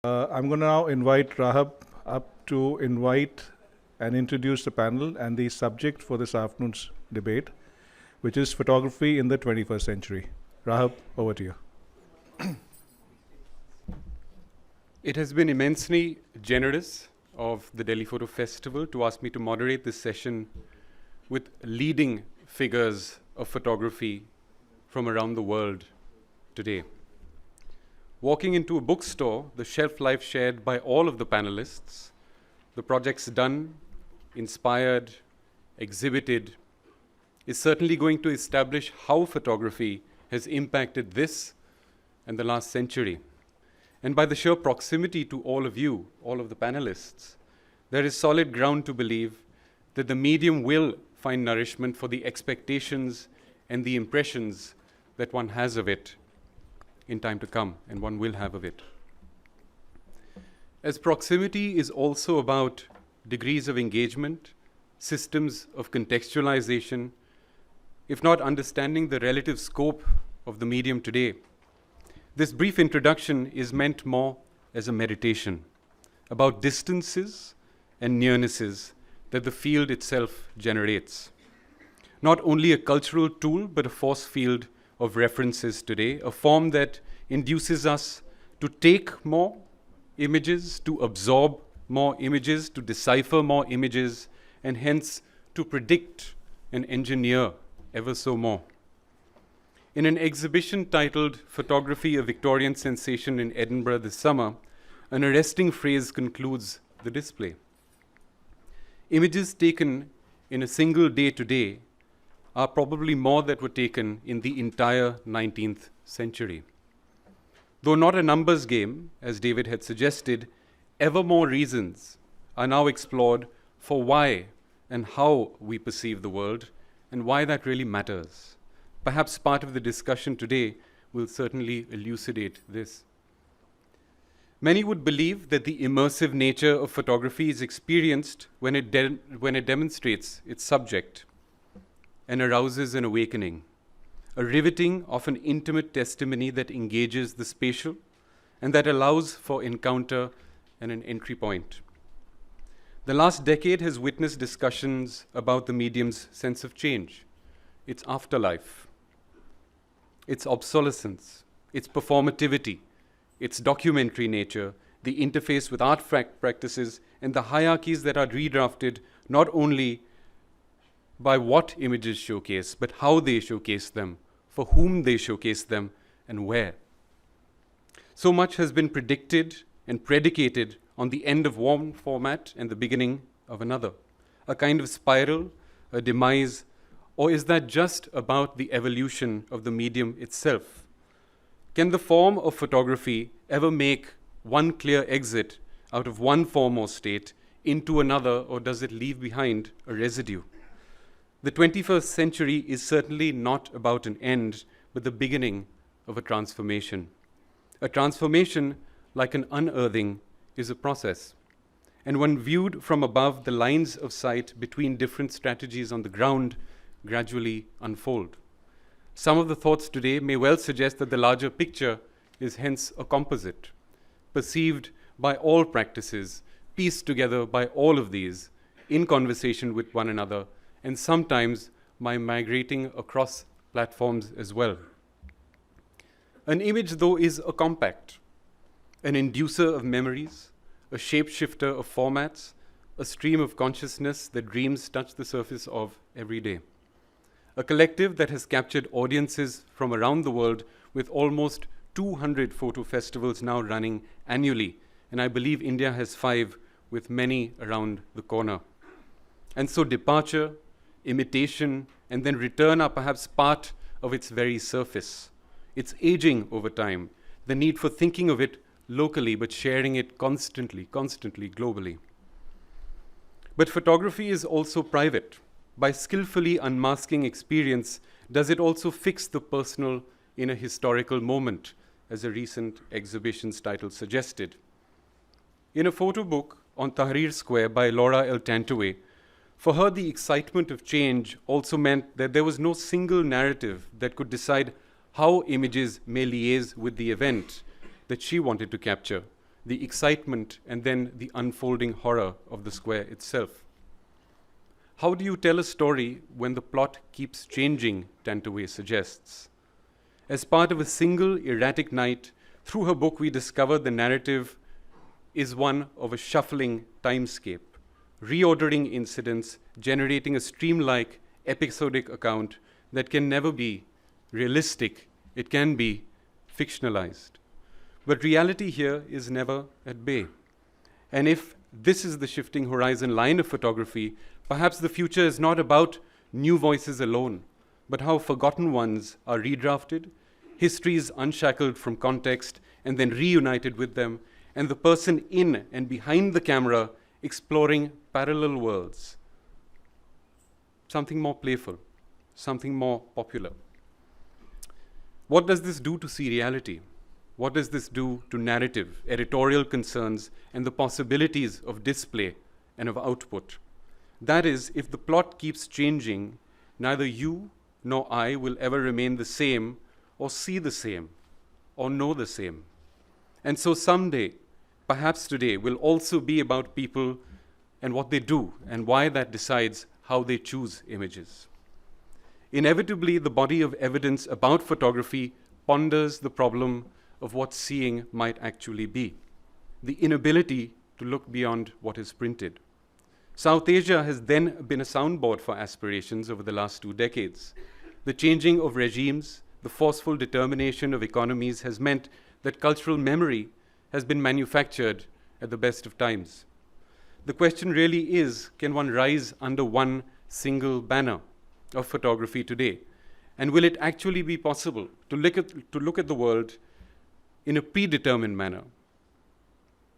I'm going to now invite Rahab up to invite and introduce the panel and the subject for this afternoon's debate, which is photography in the 21st century. Rahab, over to you. It has been immensely generous of the Delhi Photo Festival to ask me to moderate this session with leading figures of photography from around the world today. Walking into a bookstore, the shelf life shared by all of the panelists, the projects done, inspired, exhibited, is certainly going to establish how photography has impacted this and the last century. And by the sheer proximity to all of you, all of the panelists, there is solid ground to believe that the medium will find nourishment for the expectations and the impressions that one has of it in time to come, and one will have of it. As proximity is also about degrees of engagement, systems of contextualization, if not understanding the relative scope of the medium today, this brief introduction is meant more as a meditation about distances and nearnesses that the field itself generates. Not only a cultural tool, but a force field of references today, a form that induces us to take more images, to absorb more images, to decipher more images, and hence to predict and engineer ever so more. In an exhibition titled Photography, a Victorian Sensation in Edinburgh this summer, an arresting phrase concludes the display. Images taken in a single day today are probably more that were taken in the entire 19th century. Though not a numbers game, as David had suggested, ever more reasons are now explored for why and how we perceive the world and why that really matters. Perhaps part of the discussion today will certainly elucidate this. Many would believe that the immersive nature of photography is experienced when it demonstrates its subject and arouses an awakening, a riveting, often intimate testimony that engages the spatial and that allows for encounter and an entry point. The last decade has witnessed discussions about the medium's sense of change, its afterlife, its obsolescence, its performativity, its documentary nature, the interface with art practices, and the hierarchies that are redrafted not only by what images showcase, but how they showcase them, for whom they showcase them, and where. So much has been predicted and predicated on the end of one format and the beginning of another, a kind of spiral, a demise, or is that just about the evolution of the medium itself? Can the form of photography ever make one clear exit out of one form or state into another, or does it leave behind a residue? The 21st century is certainly not about an end, but the beginning of a transformation. A transformation, like an unearthing, is a process. And when viewed from above, the lines of sight between different strategies on the ground gradually unfold. Some of the thoughts today may well suggest that the larger picture is hence a composite, perceived by all practices, pieced together by all of these, in conversation with one another, and sometimes by migrating across platforms as well. An image, though, is a compact, an inducer of memories, a shapeshifter of formats, a stream of consciousness that dreams touch the surface of every day. A collective that has captured audiences from around the world with almost 200 photo festivals now running annually, and I believe India has 5 with many around the corner. And so departure, imitation, and then return are perhaps part of its very surface. It's aging over time, the need for thinking of it locally but sharing it constantly, globally. But photography is also private. By skillfully unmasking experience, does it also fix the personal in a historical moment, as a recent exhibition's title suggested? In a photo book on Tahrir Square by Laura L. Tantoway, for her, the excitement of change also meant that there was no single narrative that could decide how images may liaise with the event that she wanted to capture, the excitement, and then the unfolding horror of the square itself. How do you tell a story when the plot keeps changing, Tantaway suggests. As part of a single erratic night, through her book we discover the narrative is one of a shuffling timescape, reordering incidents, generating a stream-like episodic account that can never be realistic. It can be fictionalized. But reality here is never at bay. And if this is the shifting horizon line of photography, perhaps the future is not about new voices alone, but how forgotten ones are redrafted, histories unshackled from context and then reunited with them, and the person in and behind the camera exploring parallel worlds. Something more playful, something more popular. What does this do to seriality? What does this do to narrative, editorial concerns, and the possibilities of display and of output? That is, if the plot keeps changing, neither you nor I will ever remain the same or see the same or know the same. And so someday, perhaps today, will also be about people and what they do and why that decides how they choose images. Inevitably, the body of evidence about photography ponders the problem of what seeing might actually be, the inability to look beyond what is printed. South Asia has then been a soundboard for aspirations over the last 2 decades. The changing of regimes, the forceful determination of economies has meant that cultural memory has been manufactured at the best of times. The question really is, can one rise under one single banner of photography today? And will it actually be possible to look at the world in a predetermined manner,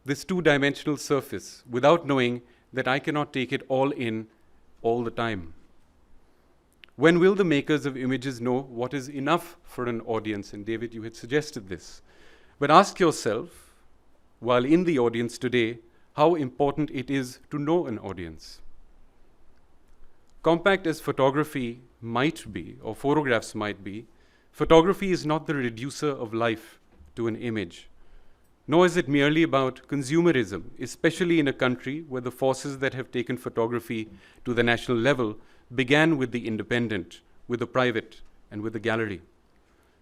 this two-dimensional surface, without knowing that I cannot take it all in all the time? When will the makers of images know what is enough for an audience? And David, you had suggested this. But ask yourself, while in the audience today, how important it is to know an audience. Compact as photography might be, or photographs might be, photography is not the reducer of life to an image, nor is it merely about consumerism, especially in a country where the forces that have taken photography to the national level began with the independent, with the private, and with the gallery.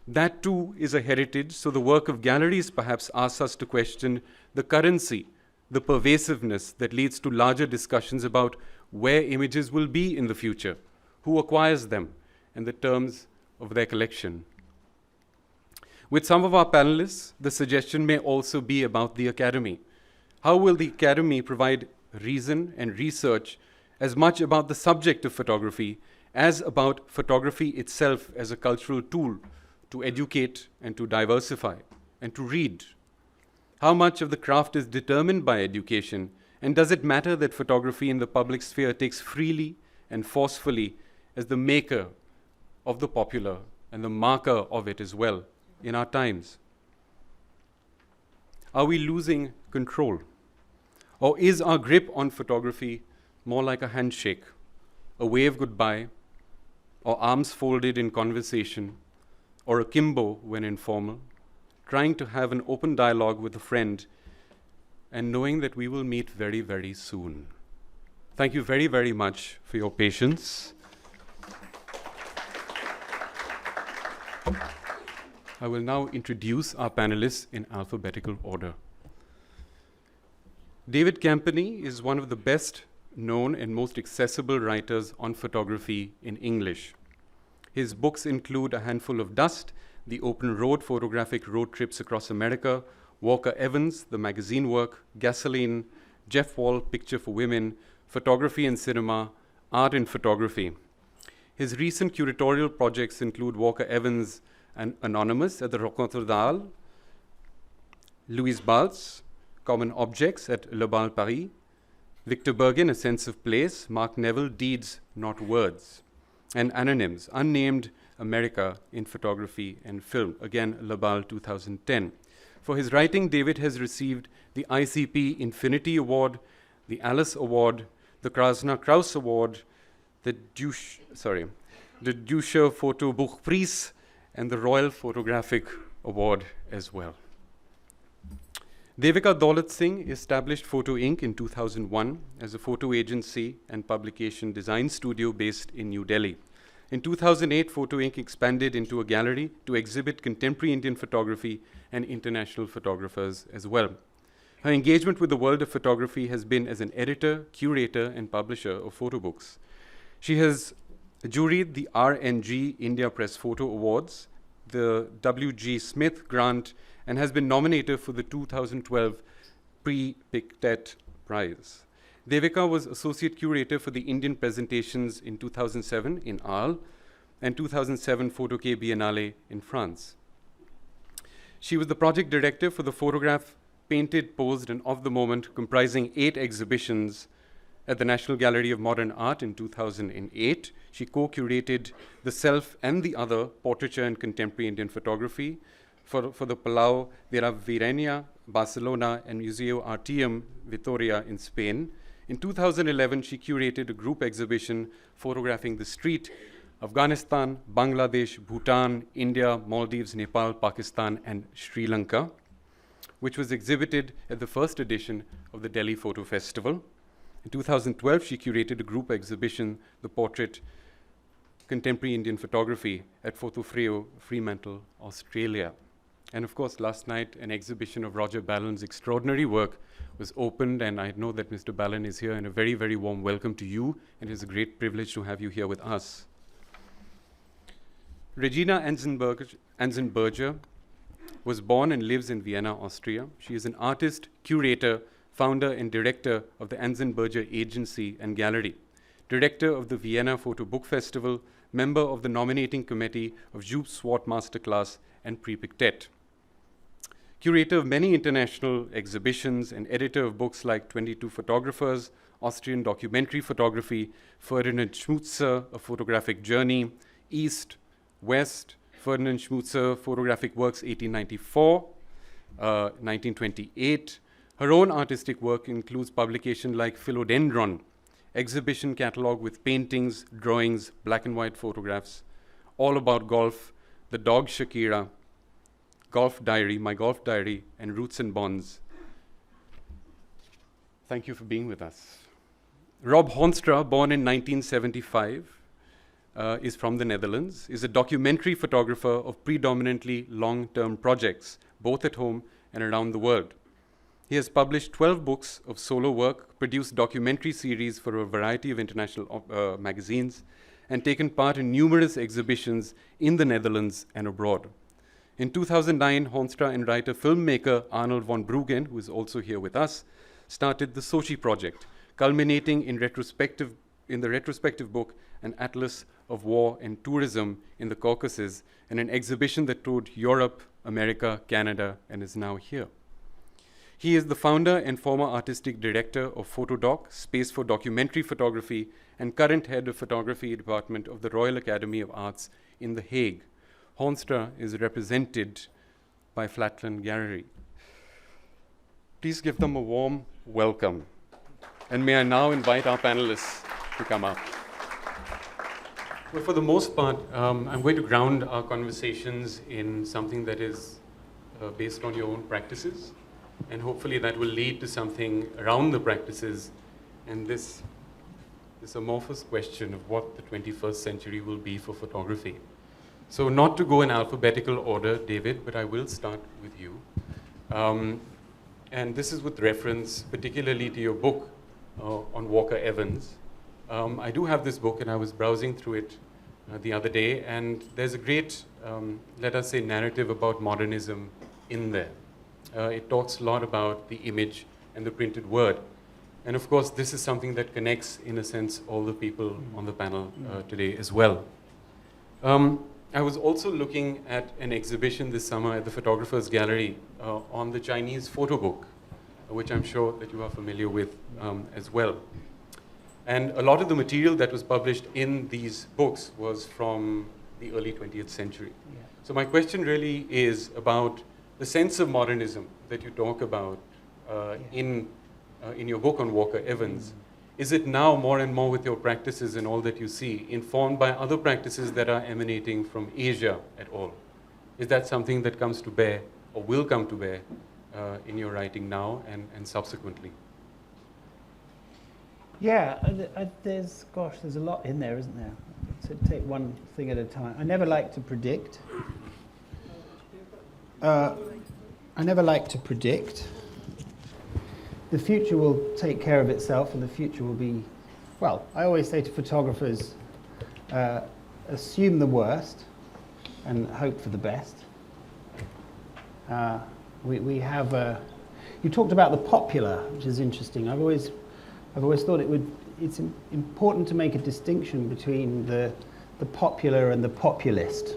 That too is a heritage, so the work of galleries perhaps asks us to question the currency, the pervasiveness that leads to larger discussions about where images will be in the future, who acquires them, and the terms of their collection. With some of our panelists, the suggestion may also be about the academy. How will the academy provide reason and research as much about the subject of photography as about photography itself as a cultural tool to educate and to diversify and to read? How much of the craft is determined by education, and does it matter that photography in the public sphere takes freely and forcefully as the maker of the popular and the marker of it as well in our times? Are we losing control? Or is our grip on photography more like a handshake, a wave goodbye, or arms folded in conversation, or akimbo when informal, trying to have an open dialogue with a friend and knowing that we will meet very, very soon? Thank you very, very much for your patience. I will now introduce our panelists in alphabetical order. David CAMPANY is one of the best known and most accessible writers on photography in English. His books include A Handful of Dust, The Open Road Photographic Road Trips Across America, Walker Evans, The Magazine Work, Gasoline, Jeff Wall, Picture for Women, Photography and Cinema, Art in Photography. His recent curatorial projects include Walker Evans and Anonymous at the Rencontre d'Arles, Louise Baltz, Common Objects at Le Bal Paris, Victor Bergin, A Sense of Place, Mark Neville, Deeds, Not Words, and Anonyms, Unnamed America in Photography and Film, again, Le Bal 2010. For his writing, David has received the ICP Infinity Award, the Alice Award, the Krasner-Krauss Award, the Duscher Photo Buchpreis, and the Royal Photographic Award as well. Devika Daulet Singh established Photo Inc. in 2001 as a photo agency and publication design studio based in New Delhi. In 2008, Photo Inc. expanded into a gallery to exhibit contemporary Indian photography and international photographers as well. Her engagement with the world of photography has been as an editor, curator, and publisher of photo books. She has juried the RNG India Press Photo Awards, the W.G. Smith Grant, and has been nominated for the 2012 Pre-Pictet Prize. Devika was Associate Curator for the Indian presentations in 2007 in Arles and 2007 Photo K Biennale in France. She was the project director for the photograph Painted, Posed, and Of the Moment, comprising 8 exhibitions at the National Gallery of Modern Art in 2008. She co-curated The Self and the Other, Portraiture and Contemporary Indian Photography for the Palau de la Virenia, Barcelona, and Museo Artium Vitoria in Spain. In 2011, she curated a group exhibition photographing the street, Afghanistan, Bangladesh, Bhutan, India, Maldives, Nepal, Pakistan, and Sri Lanka, which was exhibited at the first edition of the Delhi Photo Festival. In 2012, she curated a group exhibition, The Portrait, Contemporary Indian Photography, at Photofreo, Fremantle, Australia. And of course, last night, an exhibition of Roger Ballen's extraordinary work was opened, and I know that Mr. Ballen is here, and a very, very warm welcome to you, and it is a great privilege to have you here with us. Regina Anzenberger was born and lives in Vienna, Austria. She is an artist, curator, founder and director of the ANZENBERGER Agency and Gallery, director of the Vienna Photo Book Festival, member of the nominating committee of Joop Swart Masterclass and Pre-Pictet, curator of many international exhibitions and editor of books like 22 Photographers, Austrian Documentary Photography, Ferdinand Schmutzer, A Photographic Journey, East, West, Ferdinand Schmutzer, Photographic Works 1894, 1928. Her own artistic work includes publication like Philodendron, exhibition catalog with paintings, drawings, black and white photographs, all about golf, The Dog Shakira, Golf Diary, My Golf Diary, and Roots and Bonds. Thank you for being with us. Rob HONSTRA, born in 1975, is from the Netherlands, is a documentary photographer of predominantly long-term projects, both at home and around the world. He has published 12 books of solo work, produced documentary series for a variety of international magazines, and taken part in numerous exhibitions in the Netherlands and abroad. In 2009, HONSTRA and writer-filmmaker Arnold von Bruggen, who is also here with us, started the Sochi project, culminating in the retrospective book, An Atlas of War and Tourism in the Caucasus, and an exhibition that toured Europe, America, Canada, and is now here. He is the founder and former artistic director of Photodoc, Space for Documentary Photography, and current head of photography department of the Royal Academy of Arts in The Hague. HONSTRA is represented by Flatland Gallery. Please give them a warm welcome. And may I now invite our panelists to come up. Well, for the most part, I'm going to ground our conversations in something that is based on your own practices, and hopefully that will lead to something around the practices and this amorphous question of what the 21st century will be for photography. So not to go in alphabetical order, David, but I will start with you. And this is with reference particularly to your book on Walker Evans. I do have this book, and I was browsing through it the other day, and there's a great, let us say, narrative about modernism in there. It talks a lot about the image and the printed word. And of course, this is something that connects, in a sense, all the people on the panel today as well. I was also looking at an exhibition this summer at the Photographers Gallery on the Chinese photo book, which I'm sure that you are familiar with as well. And a lot of the material that was published in these books was from the early 20th century. Yeah. So my question really is about the sense of modernism that you talk about in your book on Walker Evans. Is it now more and more with your practices and all that you see informed by other practices that are emanating from Asia at all? Is that something that comes to bear or will come to bear in your writing now and subsequently? Yeah, there's a lot in there, isn't there? So take one thing at a time. I never like to predict. The future will take care of itself, and the future will be, well, I always say to photographers, assume the worst and hope for the best. We have, you talked about the popular, which is interesting. I've always thought it's important to make a distinction between the popular and the populist.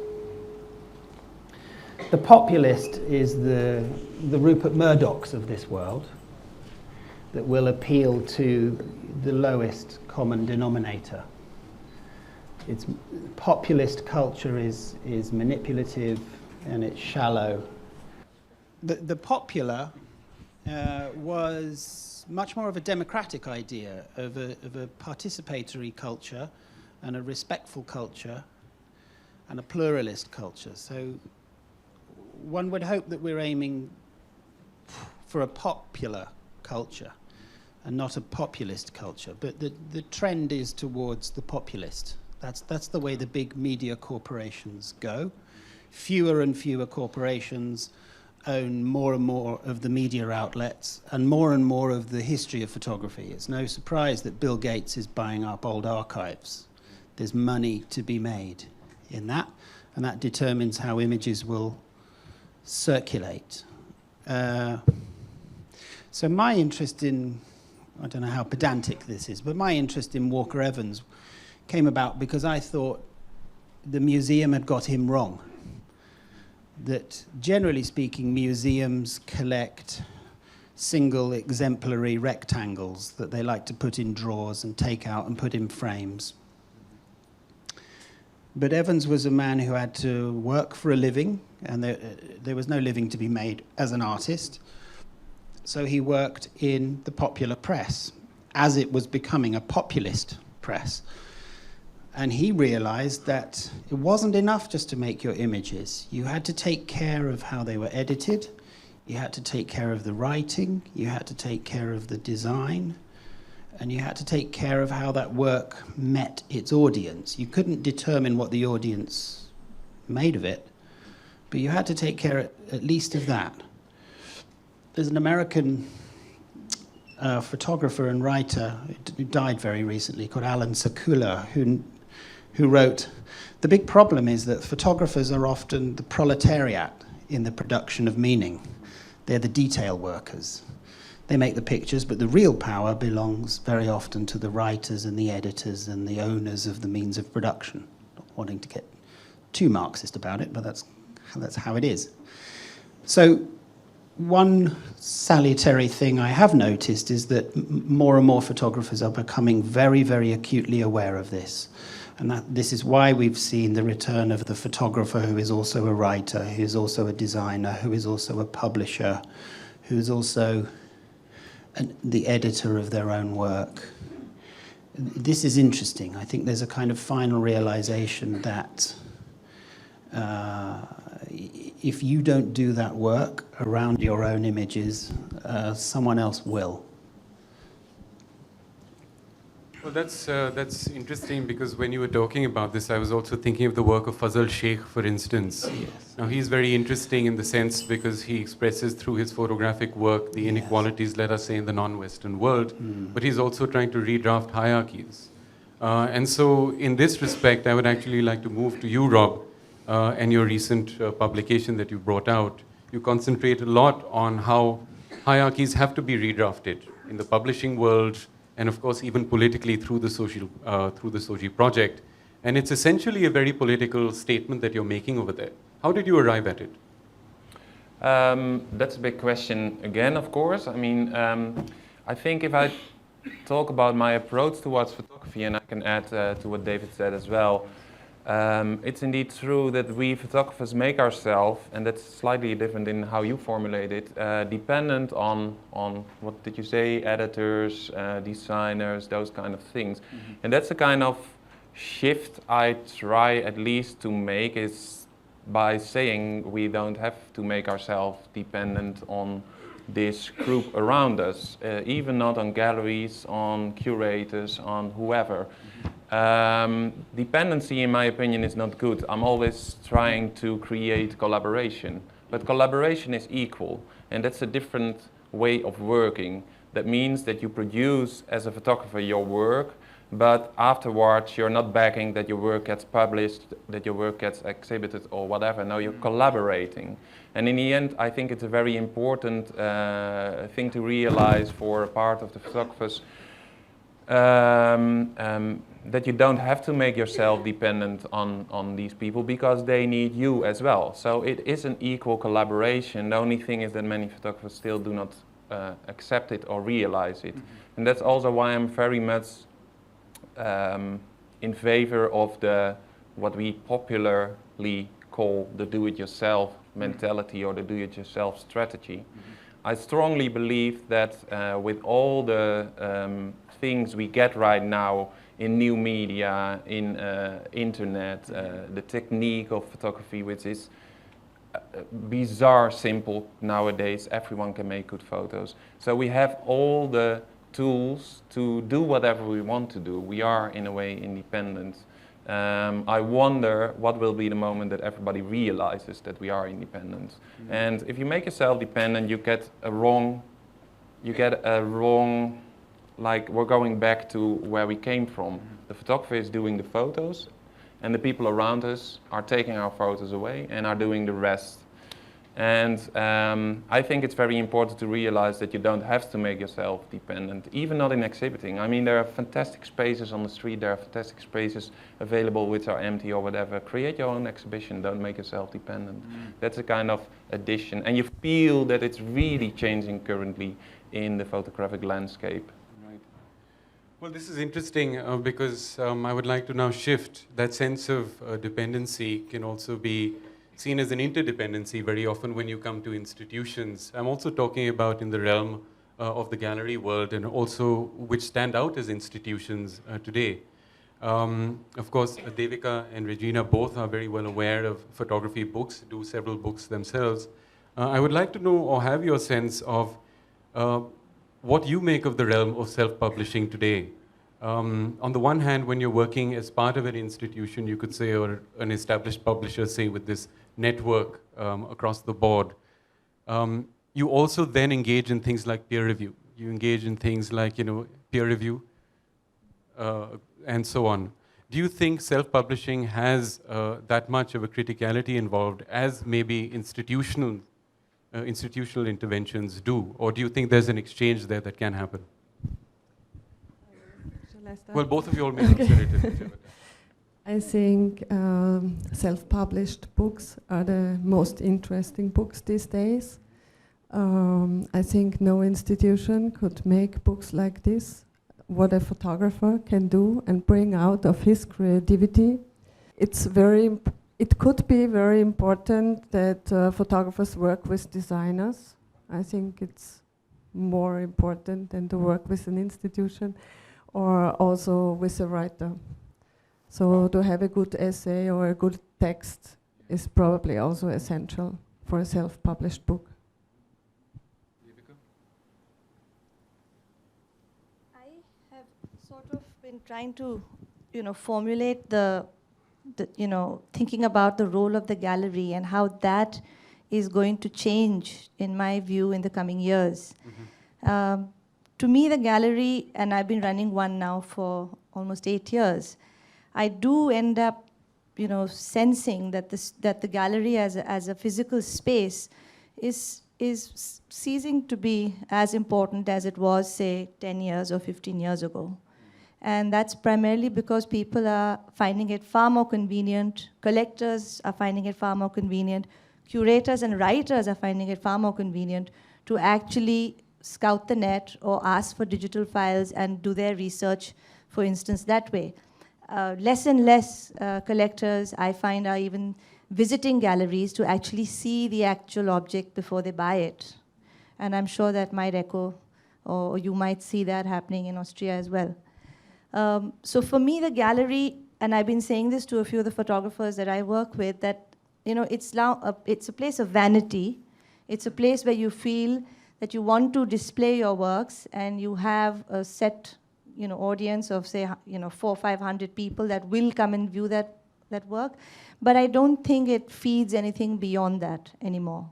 The populist is the Rupert Murdochs of this world that will appeal to the lowest common denominator. It's populist culture is manipulative and it's shallow. The popular was much more of a democratic idea of a participatory culture and a respectful culture and a pluralist culture. So one would hope that we're aiming for a popular culture and not a populist culture, but the trend is towards the populist. That's the way the big media corporations go. Fewer and fewer corporations own more and more of the media outlets and more of the history of photography. It's no surprise that Bill Gates is buying up old archives. There's money to be made in that, and that determines how images will circulate. So my interest in, I don't know how pedantic this is, but my interest in Walker Evans came about because I thought the museum had got him wrong. That generally speaking, museums collect single exemplary rectangles that they like to put in drawers and take out and put in frames. But Evans was a man who had to work for a living, and there was no living to be made as an artist. So he worked in the popular press, as it was becoming a populist press. And he realized that it wasn't enough just to make your images. You had to take care of how they were edited. You had to take care of the writing. You had to take care of the design. And you had to take care of how that work met its audience. You couldn't determine what the audience made of it, but you had to take care at least of that. There's an American photographer and writer who died very recently called Alan Sekula, who wrote, "The big problem is that photographers are often the proletariat in the production of meaning. They're the detail workers. They make the pictures, but the real power belongs very often to the writers and the editors and the owners of the means of production." Not wanting to get too Marxist about it, but that's how it is. So one salutary thing I have noticed is that more and more photographers are becoming very, very acutely aware of this. And this is why we've seen the return of the photographer who is also a writer, who is also a designer, who is also a publisher, who is also the editor of their own work. This is interesting. I think there's a kind of final realization that if you don't do that work around your own images, someone else will. Well, that's interesting, because when you were talking about this, I was also thinking of the work of Fazal Sheikh, for instance. Yes. Now, he's very interesting in the sense because he expresses through his photographic work the inequalities, let us say, in the non-Western world, but he's also trying to redraft hierarchies. And so in this respect, I would actually like to move to you, Rob, and your recent publication that you brought out. You concentrate a lot on how hierarchies have to be redrafted in the publishing world, and of course even politically through the Soji project. And it's essentially a very political statement that you're making over there. How did you arrive at it? That's a big question again, of course. I mean, I think if I talk about my approach towards photography, and I can add to what David said as well, it's indeed true that we photographers make ourselves, and that's slightly different in how you formulate it, dependent on what did you say, editors, designers, those kind of things. Mm-hmm. And that's the kind of shift I try at least to make, is by saying we don't have to make ourselves dependent on this group around us, even not on galleries, on curators, on whoever. Dependency, in my opinion, is not good. I'm always trying to create collaboration, but collaboration is equal, and that's a different way of working. That means that you produce, as a photographer, your work, but afterwards you're not begging that your work gets published, that your work gets exhibited or whatever. No, you're collaborating. And in the end, I think it's a very important thing to realize for a part of the photographers, that you don't have to make yourself dependent on these people, because they need you as well. So it is an equal collaboration. The only thing is that many photographers still do not accept it or realize it. And that's also why I'm very much in favor of the what we popularly call the do-it-yourself mentality or the do-it-yourself strategy. I strongly believe that with all the things we get right now in new media, in internet, the technique of photography, which is bizarre simple nowadays, everyone can make good photos. So we have all the tools to do whatever we want to do. We are, in a way, independent. I wonder what will be the moment that everybody realizes that we are independent. And if you make yourself dependent, you get a wrong, like we're going back to where we came from. The photographer is doing the photos, and the people around us are taking our photos away and are doing the rest. And I think it's very important to realize that you don't have to make yourself dependent, even not in exhibiting. I mean, there are fantastic spaces on the street, there are fantastic spaces available which are empty or whatever. Create your own exhibition, don't make yourself dependent. That's a kind of addition. And you feel that it's really changing currently in the photographic landscape. Right. Well, this is interesting because I would like to now shift. That sense of dependency can also be seen as an interdependency very often when you come to institutions. I'm also talking about in the realm of the gallery world, and also which stand out as institutions today. Of course, Devika and Regina both are very well aware of photography books, do several books themselves. I would like to know or have your sense of what you make of the realm of self-publishing today. On the one hand, when you're working as part of an institution, you could say, or an established publisher, say, with this network across the board, you also then engage in things like peer review. You engage in things like, peer review and so on. Do you think self-publishing has that much of a criticality involved as maybe institutional interventions do? Or do you think there's an exchange there that can happen? Well, both of you all may consider it. I think self-published books are the most interesting books these days. I think no institution could make books like this, what a photographer can do and bring out of his creativity. It could be very important that photographers work with designers. I think it's more important than to work with an institution, or also with a writer. So to have a good essay or a good text is probably also essential for a self-published book. I have sort of been trying to, formulate the thinking about the role of the gallery and how that is going to change, in my view, in the coming years. To me, the gallery, and I've been running one now for almost 8 years, I do end up, sensing that the gallery as a physical space is ceasing to be as important as it was, say, 10 years or 15 years ago. And that's primarily because people are finding it far more convenient, collectors are finding it far more convenient, curators and writers are finding it far more convenient to actually scout the net or ask for digital files and do their research, for instance, that way. Less and less collectors, I find, are even visiting galleries to actually see the actual object before they buy it. And I'm sure that might echo, or you might see that happening in Austria as well. So for me, the gallery, and I've been saying this to a few of the photographers that I work with, that it's a place of vanity. It's a place where you feel that you want to display your works and you have a set, audience of say, 400 or 500 people that will come and view that work. But I don't think it feeds anything beyond that anymore.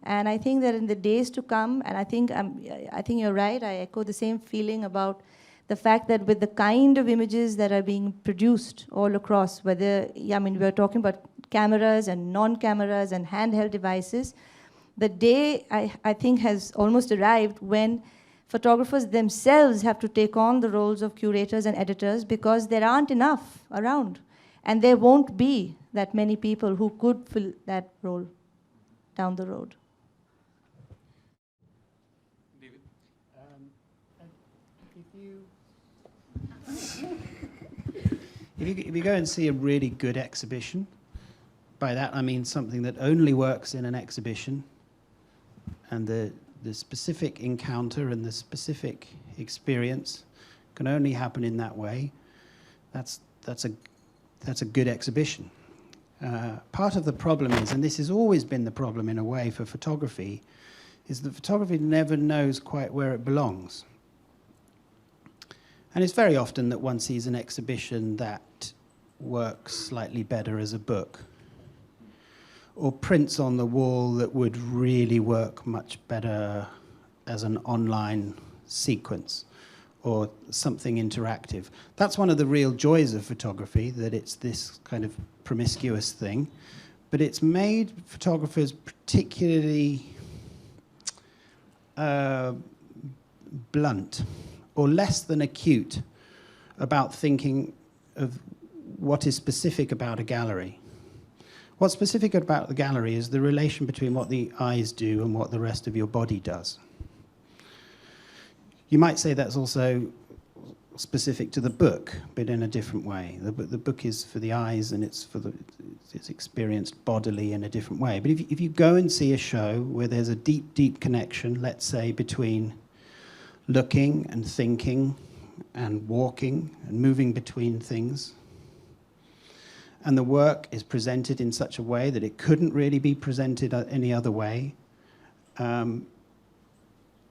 And I think that in the days to come, and I think you're right, I echo the same feeling about the fact that with the kind of images that are being produced all across, whether, we're talking about cameras and non-cameras and handheld devices, the day I think has almost arrived when photographers themselves have to take on the roles of curators and editors because there aren't enough around. And there won't be that many people who could fill that role down the road. David? If you go and see a really good exhibition, by that I mean something that only works in an exhibition, and the specific encounter and the specific experience can only happen in that way, that's a good exhibition. Part of the problem is, and this has always been the problem in a way for photography, is that photography never knows quite where it belongs. And it's very often that one sees an exhibition that works slightly better as a book, or prints on the wall that would really work much better as an online sequence, or something interactive. That's one of the real joys of photography, that it's this kind of promiscuous thing, but it's made photographers particularly blunt, or less than acute about thinking of what is specific about a gallery. What's specific about the gallery is the relation between what the eyes do and what the rest of your body does. You might say that's also specific to the book, but in a different way. The book is for the eyes, and it's experienced bodily in a different way. But if you go and see a show where there's a deep, deep connection, let's say, between looking and thinking and walking and moving between things, and the work is presented in such a way that it couldn't really be presented any other way, then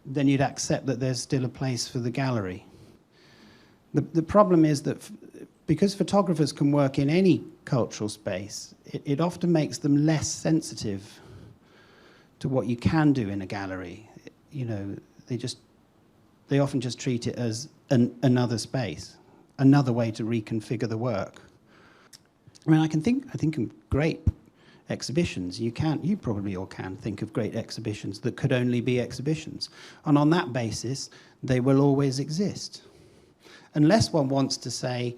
you'd accept that there's still a place for the gallery. The problem is that because photographers can work in any cultural space, it often makes them less sensitive to what you can do in a gallery. They often just treat it as another space, another way to reconfigure the work. I mean, I think of great exhibitions. You probably all can think of great exhibitions that could only be exhibitions. And on that basis, they will always exist. Unless one wants to say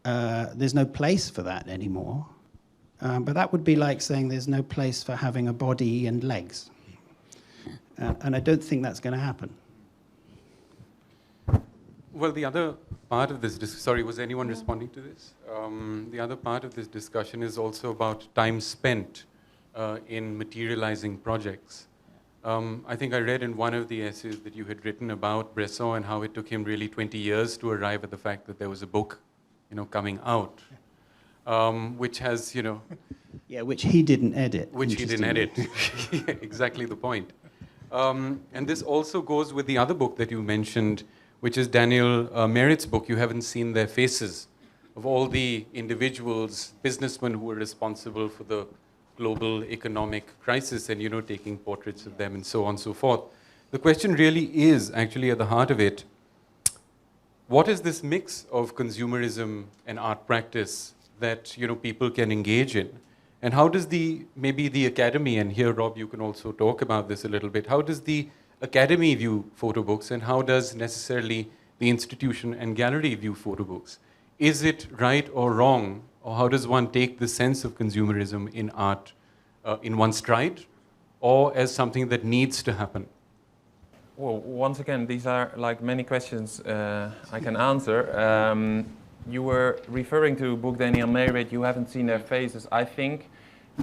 there's no place for that anymore. But that would be like saying there's no place for having a body and legs. And I don't think that's going to happen. Well, the other part of this, sorry, was anyone responding to this? The other part of this discussion is also about time spent in materializing projects. I think I read in one of the essays that you had written about Bresson and how it took him really 20 years to arrive at the fact that there was a book, coming out, which has, Yeah, which he didn't edit. Which he didn't edit. Yeah, exactly the point. And this also goes with the other book that you mentioned, which is Daniel Merritt's book, You Haven't Seen Their Faces, of all the individuals, businessmen who were responsible for the global economic crisis and, taking portraits of them and so on and so forth. The question really is, actually at the heart of it, what is this mix of consumerism and art practice that, people can engage in? And how does maybe the academy, and here, Rob, you can also talk about this a little bit, how does the academy view photo books, and how does necessarily the institution and gallery view photo books? Is it right or wrong, or how does one take the sense of consumerism in art in one stride, or as something that needs to happen? Well, once again, these are like many questions I can answer. You were referring to book Daniel Merritt, You Haven't Seen Their Faces. I think,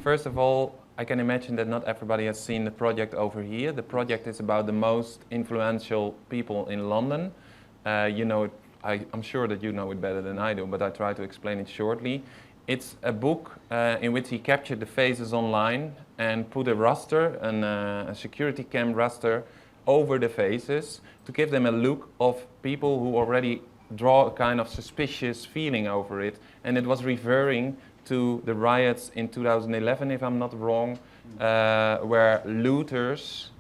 first of all, I can imagine that not everybody has seen the project over here. The project is about the most influential people in London. I'm sure that you know it better than I do, but I try to explain it shortly. It's a book in which he captured the faces online and put a raster, a security cam raster, over the faces to give them a look of people who already draw a kind of suspicious feeling over it. And it was referring to the riots in 2011, if I'm not wrong, where looters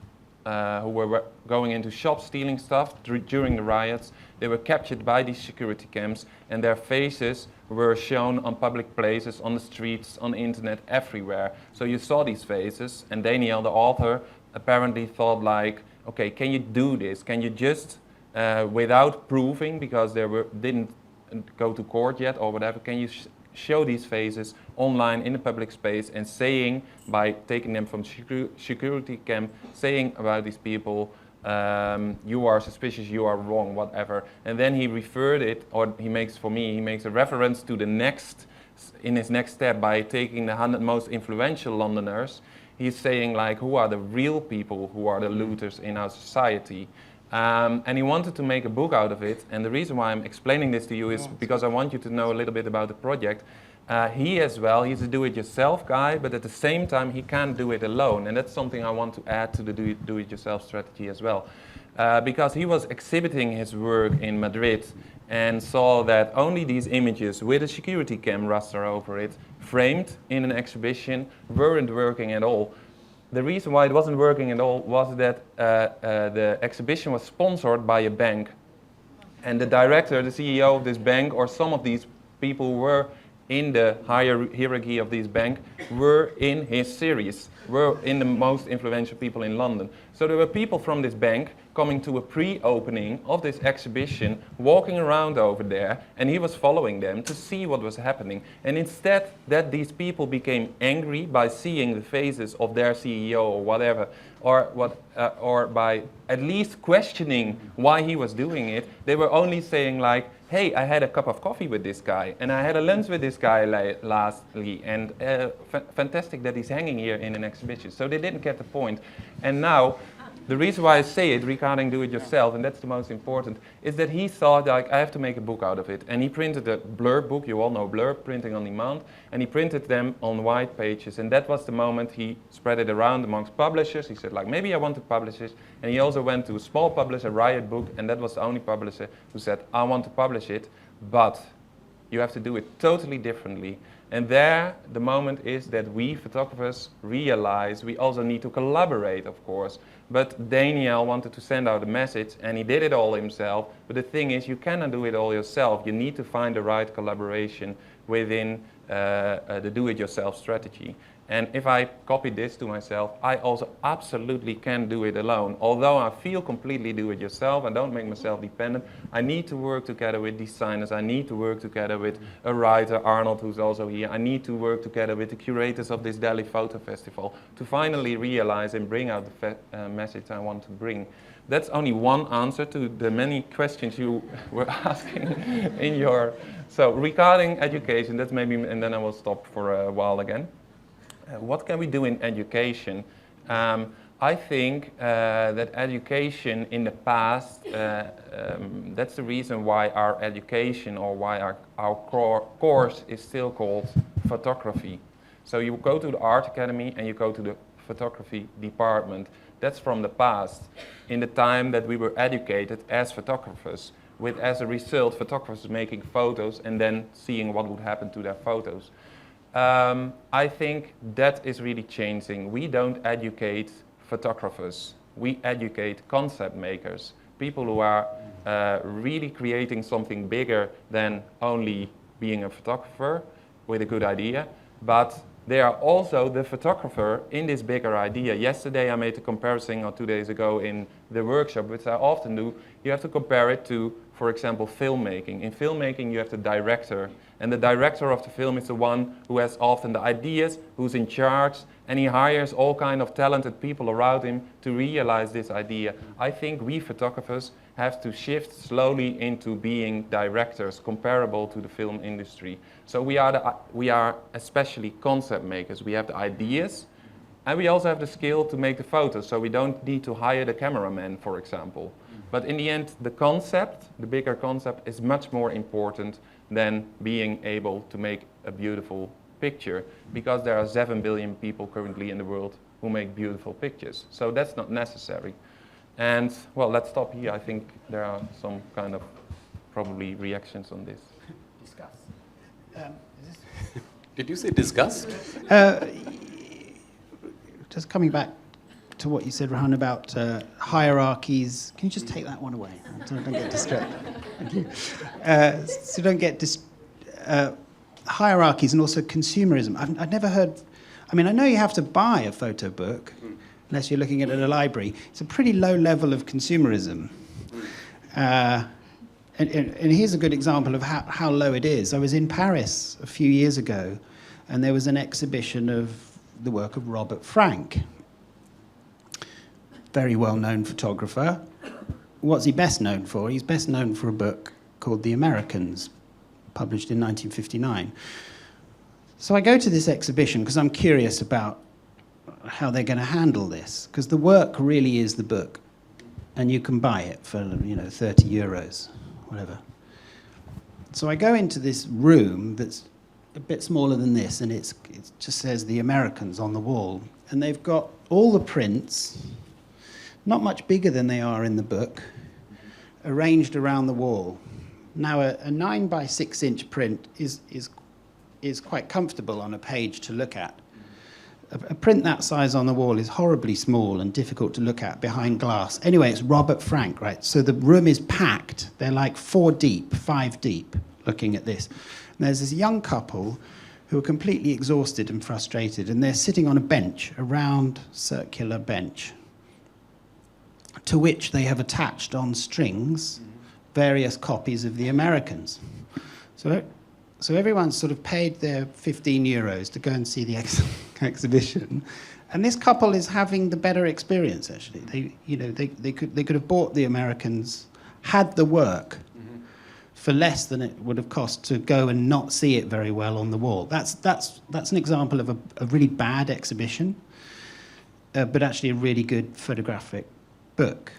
who were going into shops stealing stuff during the riots, they were captured by these security cams, and their faces were shown on public places, on the streets, on the internet, everywhere. So you saw these faces, and Daniel, the author, apparently thought like, okay, can you do this? Can you just, without proving, because they didn't go to court yet or whatever, can you show these faces online in the public space and saying, by taking them from security cam, saying about these people, you are suspicious, you are wrong, whatever. And then he referred it, or he makes a reference to the next, in his next step, by taking the 100 most influential Londoners. He's saying like, who are the real people who are the looters in our society? And he wanted to make a book out of it. And the reason why I'm explaining this to you is because I want you to know a little bit about the project. He as well, he's a do-it-yourself guy, but at the same time he can't do it alone. And that's something I want to add to the do-it-yourself strategy as well. Because he was exhibiting his work in Madrid and saw that only these images with a security cam raster over it, framed in an exhibition, weren't working at all. The reason why it wasn't working at all was that the exhibition was sponsored by a bank. And the director, the CEO of this bank, or some of these people who were in the higher hierarchy of this bank, were in his series, were in the most influential people in London. So there were people from this bank coming to a pre-opening of this exhibition, walking around over there, and he was following them to see what was happening. And instead that these people became angry by seeing the faces of their CEO or whatever, or by at least questioning why he was doing it, they were only saying like, hey, I had a cup of coffee with this guy, and I had a lunch with this guy lastly, and fantastic that he's hanging here in an exhibition. So they didn't get the point. And now, the reason why I say it regarding do-it-yourself, and that's the most important, is that he thought, like, I have to make a book out of it. And he printed a Blur book, you all know Blur, printing on demand, and he printed them on white pages. And that was the moment he spread it around amongst publishers. He said, like, maybe I want to publish this. And he also went to a small publisher, Riot Book, and that was the only publisher who said, I want to publish it, but you have to do it totally differently. And there, the moment is that we photographers realize we also need to collaborate, of course. But Daniel wanted to send out a message, and he did it all himself. But the thing is, you cannot do it all yourself. You need to find the right collaboration within the do-it-yourself strategy. And if I copy this to myself, I also absolutely can do it alone. Although I feel completely do-it-yourself, I don't make myself dependent, I need to work together with designers, I need to work together with a writer, Arnold, who's also here, I need to work together with the curators of this Delhi Photo Festival to finally realize and bring out the message I want to bring. That's only one answer to the many questions you were asking in your... So regarding education, that's maybe, and then I will stop for a while again. What can we do in education? I think that education in the past, that's the reason why our education or why our course is still called photography. So you go to the art academy and you go to the photography department. That's from the past, in the time that we were educated as photographers, with as a result photographers making photos and then seeing what would happen to their photos. I think that is really changing. We don't educate photographers. We educate concept makers, people who are really creating something bigger than only being a photographer with a good idea, but they are also the photographer in this bigger idea. Yesterday I made a comparison, or 2 days ago in the workshop, which I often do. You have to compare it to, for example, filmmaking. In filmmaking you have the director, and the director of the film is the one who has often the ideas, who's in charge, and he hires all kind of talented people around him to realize this idea. I think we photographers have to shift slowly into being directors comparable to the film industry. So we are especially concept makers. We have the ideas, and we also have the skill to make the photos, so we don't need to hire the cameraman, for example. But in the end, the concept, the bigger concept, is much more important than being able to make a beautiful picture, because there are 7 billion people currently in the world who make beautiful pictures. So that's not necessary. And well, let's stop here. I think there are some kind of probably reactions on this. Discuss. Did you say disgust? Just coming back to what you said, Rahan, about hierarchies. Can you just take that one away so I don't get distracted? Thank you. So don't get hierarchies and also consumerism. I've never heard. I mean, I know you have to buy a photo book unless you're looking at it at a library. It's a pretty low level of consumerism. And here's a good example of how low it is. I was in Paris a few years ago, and there was an exhibition of the work of Robert Frank. Very well-known photographer. What's he best known for? He's best known for a book called The Americans, published in 1959. So I go to this exhibition because I'm curious about how they're going to handle this, because the work really is the book, and you can buy it for 30 euros, whatever. So I go into this room that's a bit smaller than this, and it just says The Americans on the wall, and they've got all the prints, not much bigger than they are in the book, arranged around the wall. Now, a 9 by 6 inch print is quite comfortable on a page to look at. A print that size on the wall is horribly small and difficult to look at behind glass. Anyway, it's Robert Frank, right? So the room is packed. They're like 4 deep, 5 deep, looking at this. And there's this young couple who are completely exhausted and frustrated, and they're sitting on a bench, a round circular bench, to which they have attached on strings various copies of The Americans. So everyone's sort of paid their 15 euros to go and see the exhibition, and this couple is having the better experience. Actually, they could have bought The Americans, had the work for less than it would have cost to go and not see it very well on the wall. That's an example of a really bad exhibition, but actually a really good photographic book,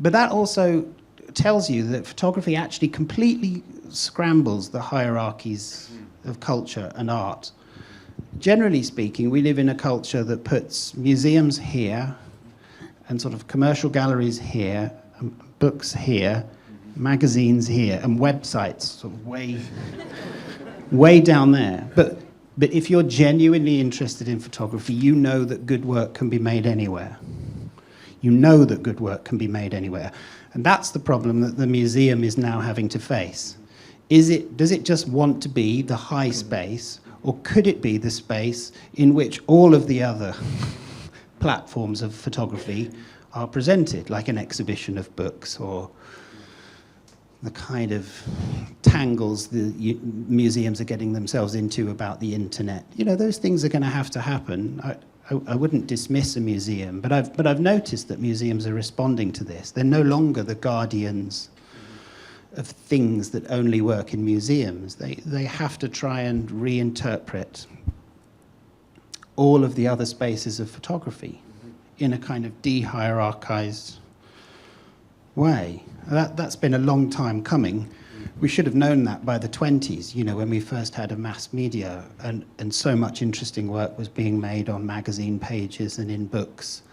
But that also tells you that photography actually completely scrambles the hierarchies of culture and art. Generally speaking, we live in a culture that puts museums here and sort of commercial galleries here, and books here, magazines here, and websites sort of way down there. But if you're genuinely interested in photography, you know that good work can be made anywhere. You know that good work can be made anywhere. And that's the problem that the museum is now having to face. Does it just want to be the high space, or could it be the space in which all of the other platforms of photography are presented, like an exhibition of books, or the kind of tangles the museums are getting themselves into about the internet? Those things are going to happen. I wouldn't dismiss a museum, but I've noticed that museums are responding to this. They're no longer the guardians of things that only work in museums. They have to try and reinterpret all of the other spaces of photography in a kind of de-hierarchized way. That's been a long time coming. We should have known that by the 20s, when we first had a mass media, and so much interesting work was being made on magazine pages and in books.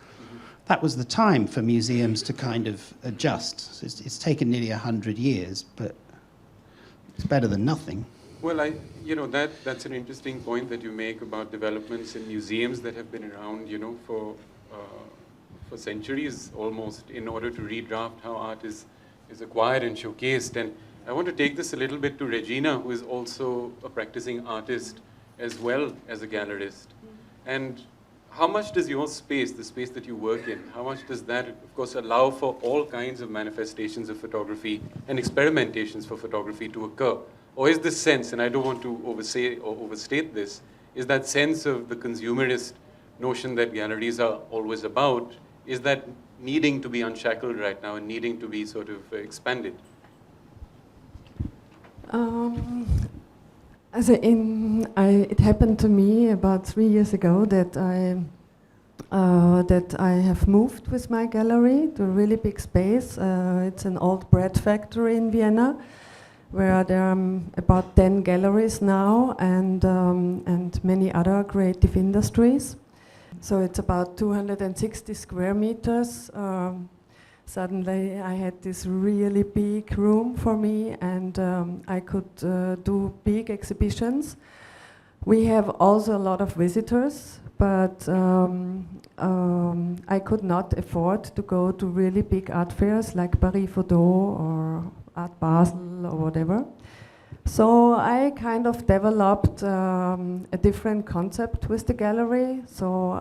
That was the time for museums to kind of adjust. So it's taken nearly 100 years, but it's better than nothing. Well, that's an interesting point that you make about developments in museums that have been around, for centuries almost, in order to redraft how art is acquired and showcased. And I want to take this a little bit to Regina, who is also a practicing artist as well as a gallerist. And how much does your space, the space that you work in, how much does that, of course, allow for all kinds of manifestations of photography and experimentations for photography to occur? Or is this sense, and I don't want to oversay or overstate this, is that sense of the consumerist notion that galleries are always about, is that needing to be unshackled right now and needing to be sort of expanded? It happened to me about 3 years ago that I have moved with my gallery to a really big space. It's an old bread factory in Vienna, where there are about 10 galleries now and many other creative industries. So it's about 260 square meters. Suddenly I had this really big room for me, and I could do big exhibitions. We have also a lot of visitors, but I could not afford to go to really big art fairs like Paris Photo or Art Basel or whatever. So I kind of developed a different concept with the gallery. So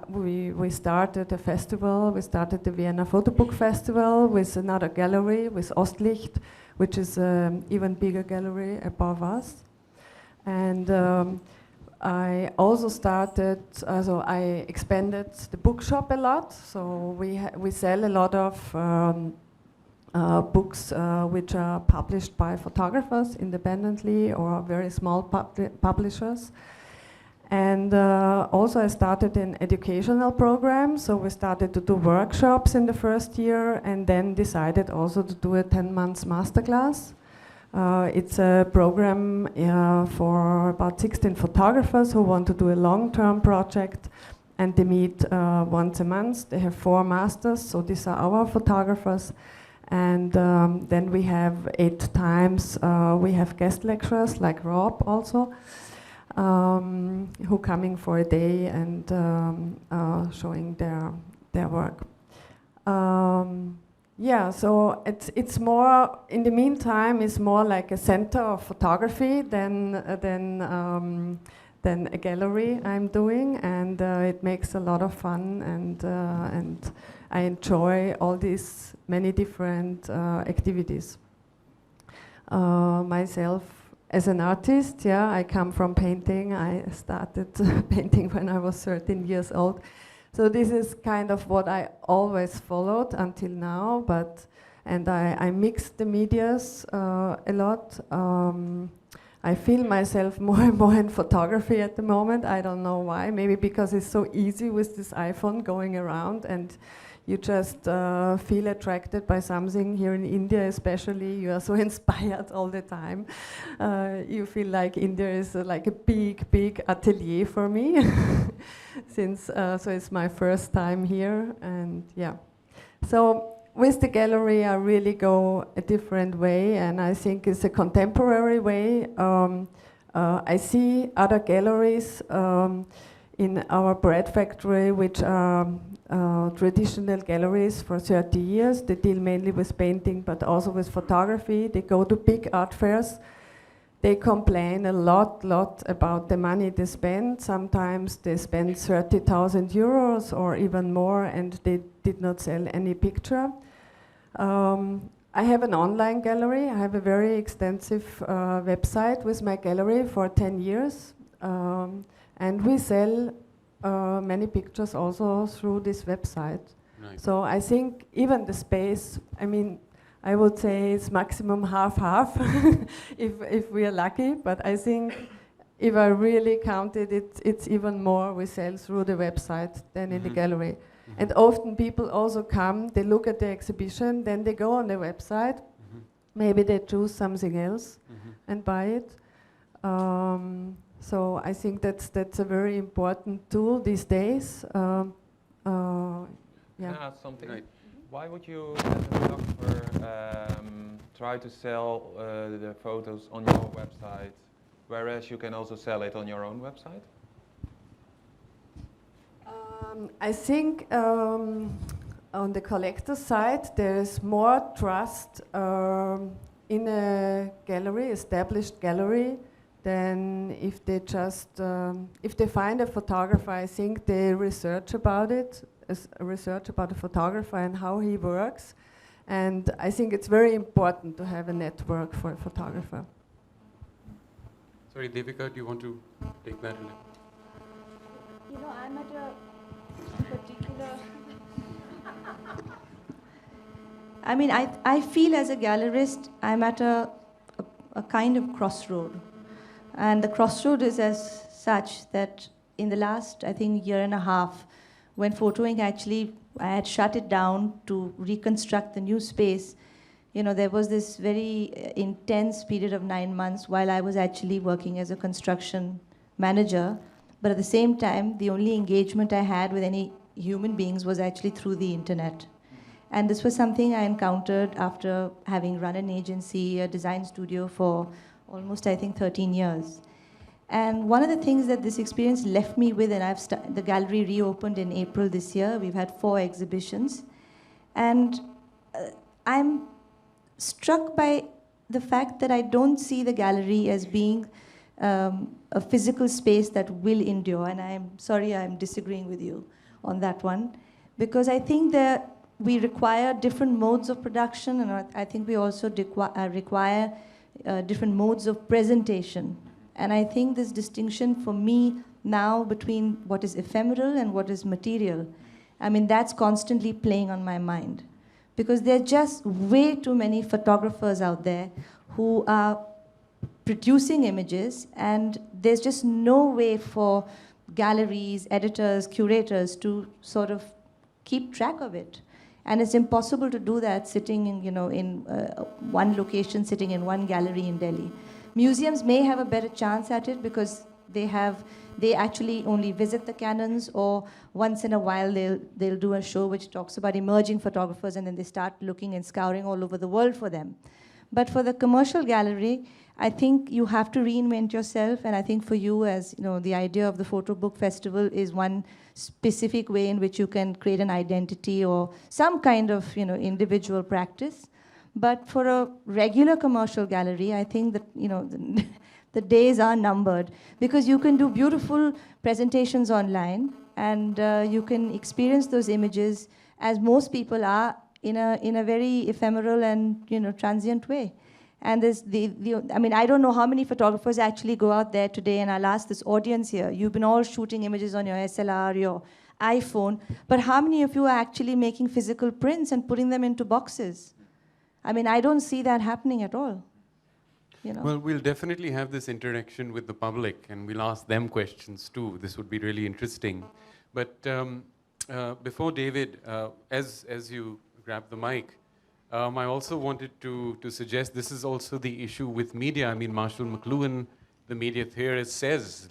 we started a festival. We started the Vienna Photo Book Festival with another gallery, with Ostlicht, which is an even bigger gallery above us. And I also started, I expanded the bookshop a lot. So we sell a lot of books which are published by photographers independently or very small publishers. And also I started an educational program, so we started to do workshops in the first year and then decided also to do a 10-month masterclass. It's a program for about 16 photographers who want to do a long-term project, and they meet once a month. They have 4 masters, so these are our photographers. And then we have 8 times, we have guest lecturers like Rob also, who coming for a day and showing their work. Yeah, so it's more, in the meantime, it's more like a center of photography than a gallery I'm doing, and it makes a lot of fun, and I enjoy all these many different activities. Myself as an artist, yeah, I come from painting. I started painting when I was 13 years old. So this is kind of what I always followed until now, and I mixed the medias a lot. I feel myself more and more in photography at the moment. I don't know why, maybe because it's so easy with this iPhone going around and you just feel attracted by something. Here in India especially, you are so inspired all the time. You feel like India is like a big atelier for me. Since so it's my first time here, and yeah. So with the gallery I really go a different way, and I think it's a contemporary way. I see other galleries in our bread factory which are traditional galleries for 30 years. They deal mainly with painting but also with photography. They go to big art fairs. They complain a lot about the money they spend. Sometimes they spend 30,000 euros or even more, and they did not sell any picture. I have an online gallery. I have a very extensive website with my gallery for 10 years. And we sell many pictures also through this website. Right. So I think even the space, I mean, I would say it's maximum half-half if we are lucky, but I think if I really counted it, it's even more we sell through the website than in the gallery. Mm-hmm. And often people also come, they look at the exhibition, then they go on the website, maybe they choose something else and buy it. So I think that's a very important tool these days. Can I add something? Right. Why would you, as a photographer, try to sell the photos on your website, whereas you can also sell it on your own website? I think on the collector side, there is more trust in a gallery, established gallery, than if they just, if they find a photographer, I think they research about it, research about the photographer and how he works. And I think it's very important to have a network for a photographer. Sorry, Devika, do you want to take that? You know, I'm at a particular... I mean, I feel as a gallerist, I'm at a kind of crossroad. And the crossroad is as such that in the last, I think, year and a half, when photoing actually, I had shut it down to reconstruct the new space, there was this very intense period of 9 months while I was actually working as a construction manager. But at the same time, the only engagement I had with any human beings was actually through the internet. And this was something I encountered after having run an agency, a design studio for almost, I think, 13 years. And one of the things that this experience left me with, and the gallery reopened in April this year. We've had 4 exhibitions. And I'm struck by the fact that I don't see the gallery as being a physical space that will endure. And I'm sorry I'm disagreeing with you on that one. Because I think that we require different modes of production, and I think we also require different modes of presentation. And I think this distinction for me now between what is ephemeral and what is material, I mean, that's constantly playing on my mind. Because there are just way too many photographers out there who are producing images, and there's just no way for galleries, editors, curators to sort of keep track of it. And it's impossible to do that sitting in, in one location, sitting in one gallery in Delhi. Museums may have a better chance at it because they actually only visit the canons, or once in a while they'll do a show which talks about emerging photographers, and then they start looking and scouring all over the world for them. But for the commercial gallery, I think you have to reinvent yourself, and I think for you, as the idea of the photo book festival is one specific way in which you can create an identity or some kind of individual practice. But for a regular commercial gallery, I think that the days are numbered, because you can do beautiful presentations online, and you can experience those images as most people are in a very ephemeral and transient way. And there's I mean, I don't know how many photographers actually go out there today, and I'll ask this audience here, you've been all shooting images on your SLR, your iPhone, but how many of you are actually making physical prints and putting them into boxes? I mean, I don't see that happening at all. Well, we'll definitely have this interaction with the public, and we'll ask them questions too. This would be really interesting. But before David, as you grab the mic, I also wanted to suggest this is also the issue with media. I mean, Marshall McLuhan, the media theorist, says,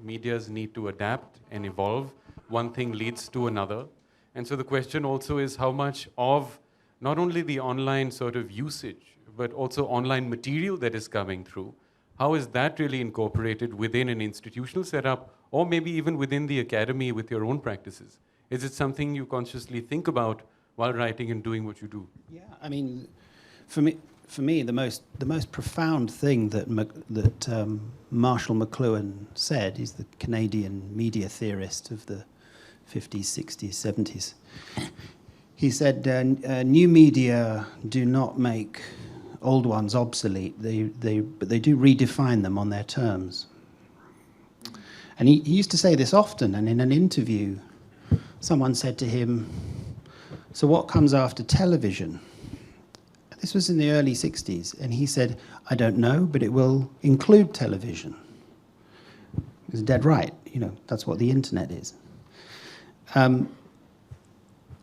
medias need to adapt and evolve. One thing leads to another. And so the question also is how much of not only the online sort of usage, but also online material that is coming through, how is that really incorporated within an institutional setup, or maybe even within the academy with your own practices? Is it something you consciously think about while writing and doing what you do? Yeah, I mean, for me, the most profound thing that Marshall McLuhan said, he's the Canadian media theorist of the 50s, 60s, 70s. He said, new media do not make old ones obsolete, but they do redefine them on their terms. And he used to say this often, and in an interview, someone said to him, so what comes after television? This was in the early 60s, and he said, I don't know, but it will include television. He was dead right, that's what the internet is.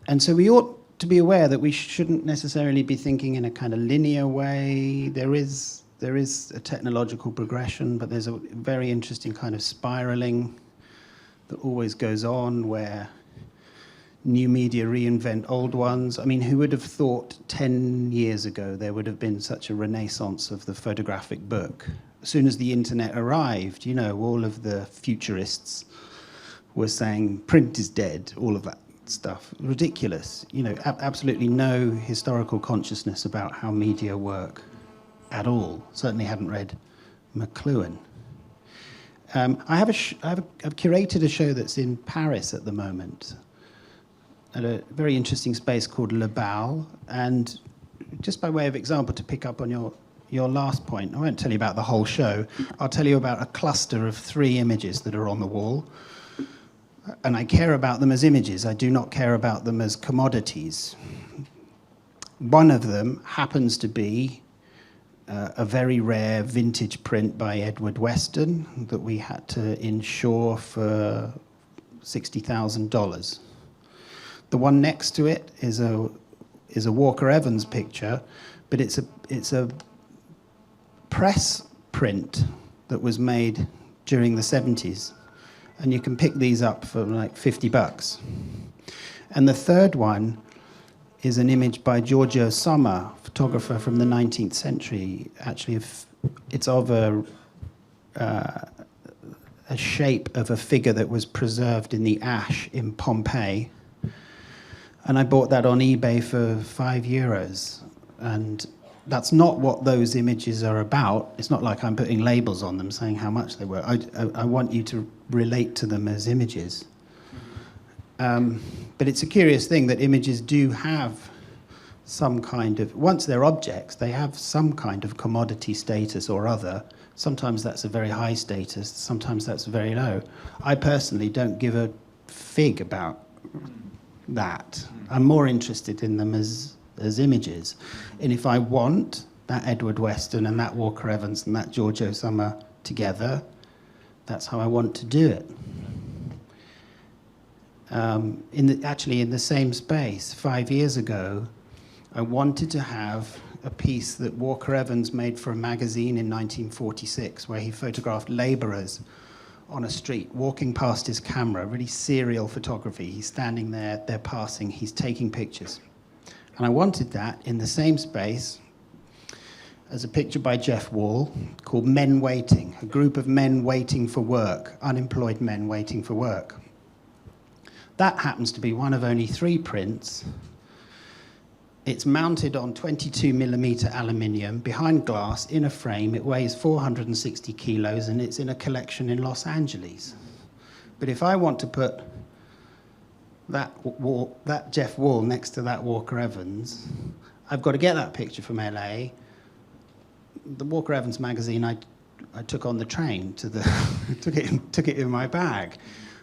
And so we ought to be aware that we shouldn't necessarily be thinking in a kind of linear way. There is a technological progression, but there's a very interesting kind of spiraling that always goes on, where new media reinvent old ones. I mean, who would have thought 10 years ago there would have been such a renaissance of the photographic book? As soon as the internet arrived, all of the futurists were saying print is dead, all of that stuff. Ridiculous. Absolutely no historical consciousness about how media work at all. Certainly hadn't read McLuhan. I've curated a show that's in Paris at the moment, at a very interesting space called Le Bal. And just by way of example, to pick up on your last point, I won't tell you about the whole show. I'll tell you about a cluster of 3 images that are on the wall. And I care about them as images. I do not care about them as commodities. One of them happens to be a very rare vintage print by Edward Weston that we had to insure for $60,000. The one next to it is a Walker Evans picture, but it's a press print that was made during the 70s, and you can pick these up for like $50. And the third one is an image by Giorgio Somma, photographer from the 19th century. Actually, it's of a shape of a figure that was preserved in the ash in Pompeii. And I bought that on eBay for €5. And that's not what those images are about. It's not like I'm putting labels on them saying how much they were. I want you to relate to them as images. But it's a curious thing that images do have some kind of, once they're objects, they have some kind of commodity status or other. Sometimes that's a very high status, sometimes that's very low. I personally don't give a fig about that. I'm more interested in them as images. And if I want that Edward Weston and that Walker Evans and that Giorgio Somma together, that's how I want to do it. Actually, in the same space, 5 years ago, I wanted to have a piece that Walker Evans made for a magazine in 1946, where he photographed labourers on a street, walking past his camera, really serial photography. He's standing there, they're passing, he's taking pictures. And I wanted that in the same space as a picture by Jeff Wall called Men Waiting, a group of men waiting for work, unemployed men waiting for work. That happens to be one of only 3 prints. It's mounted on 22mm aluminium, behind glass, in a frame. It weighs 460 kilos, and it's in a collection in Los Angeles. But if I want to put that Jeff Wall next to that Walker Evans, I've got to get that picture from LA. The Walker Evans magazine I took on the train to the took it in my bag.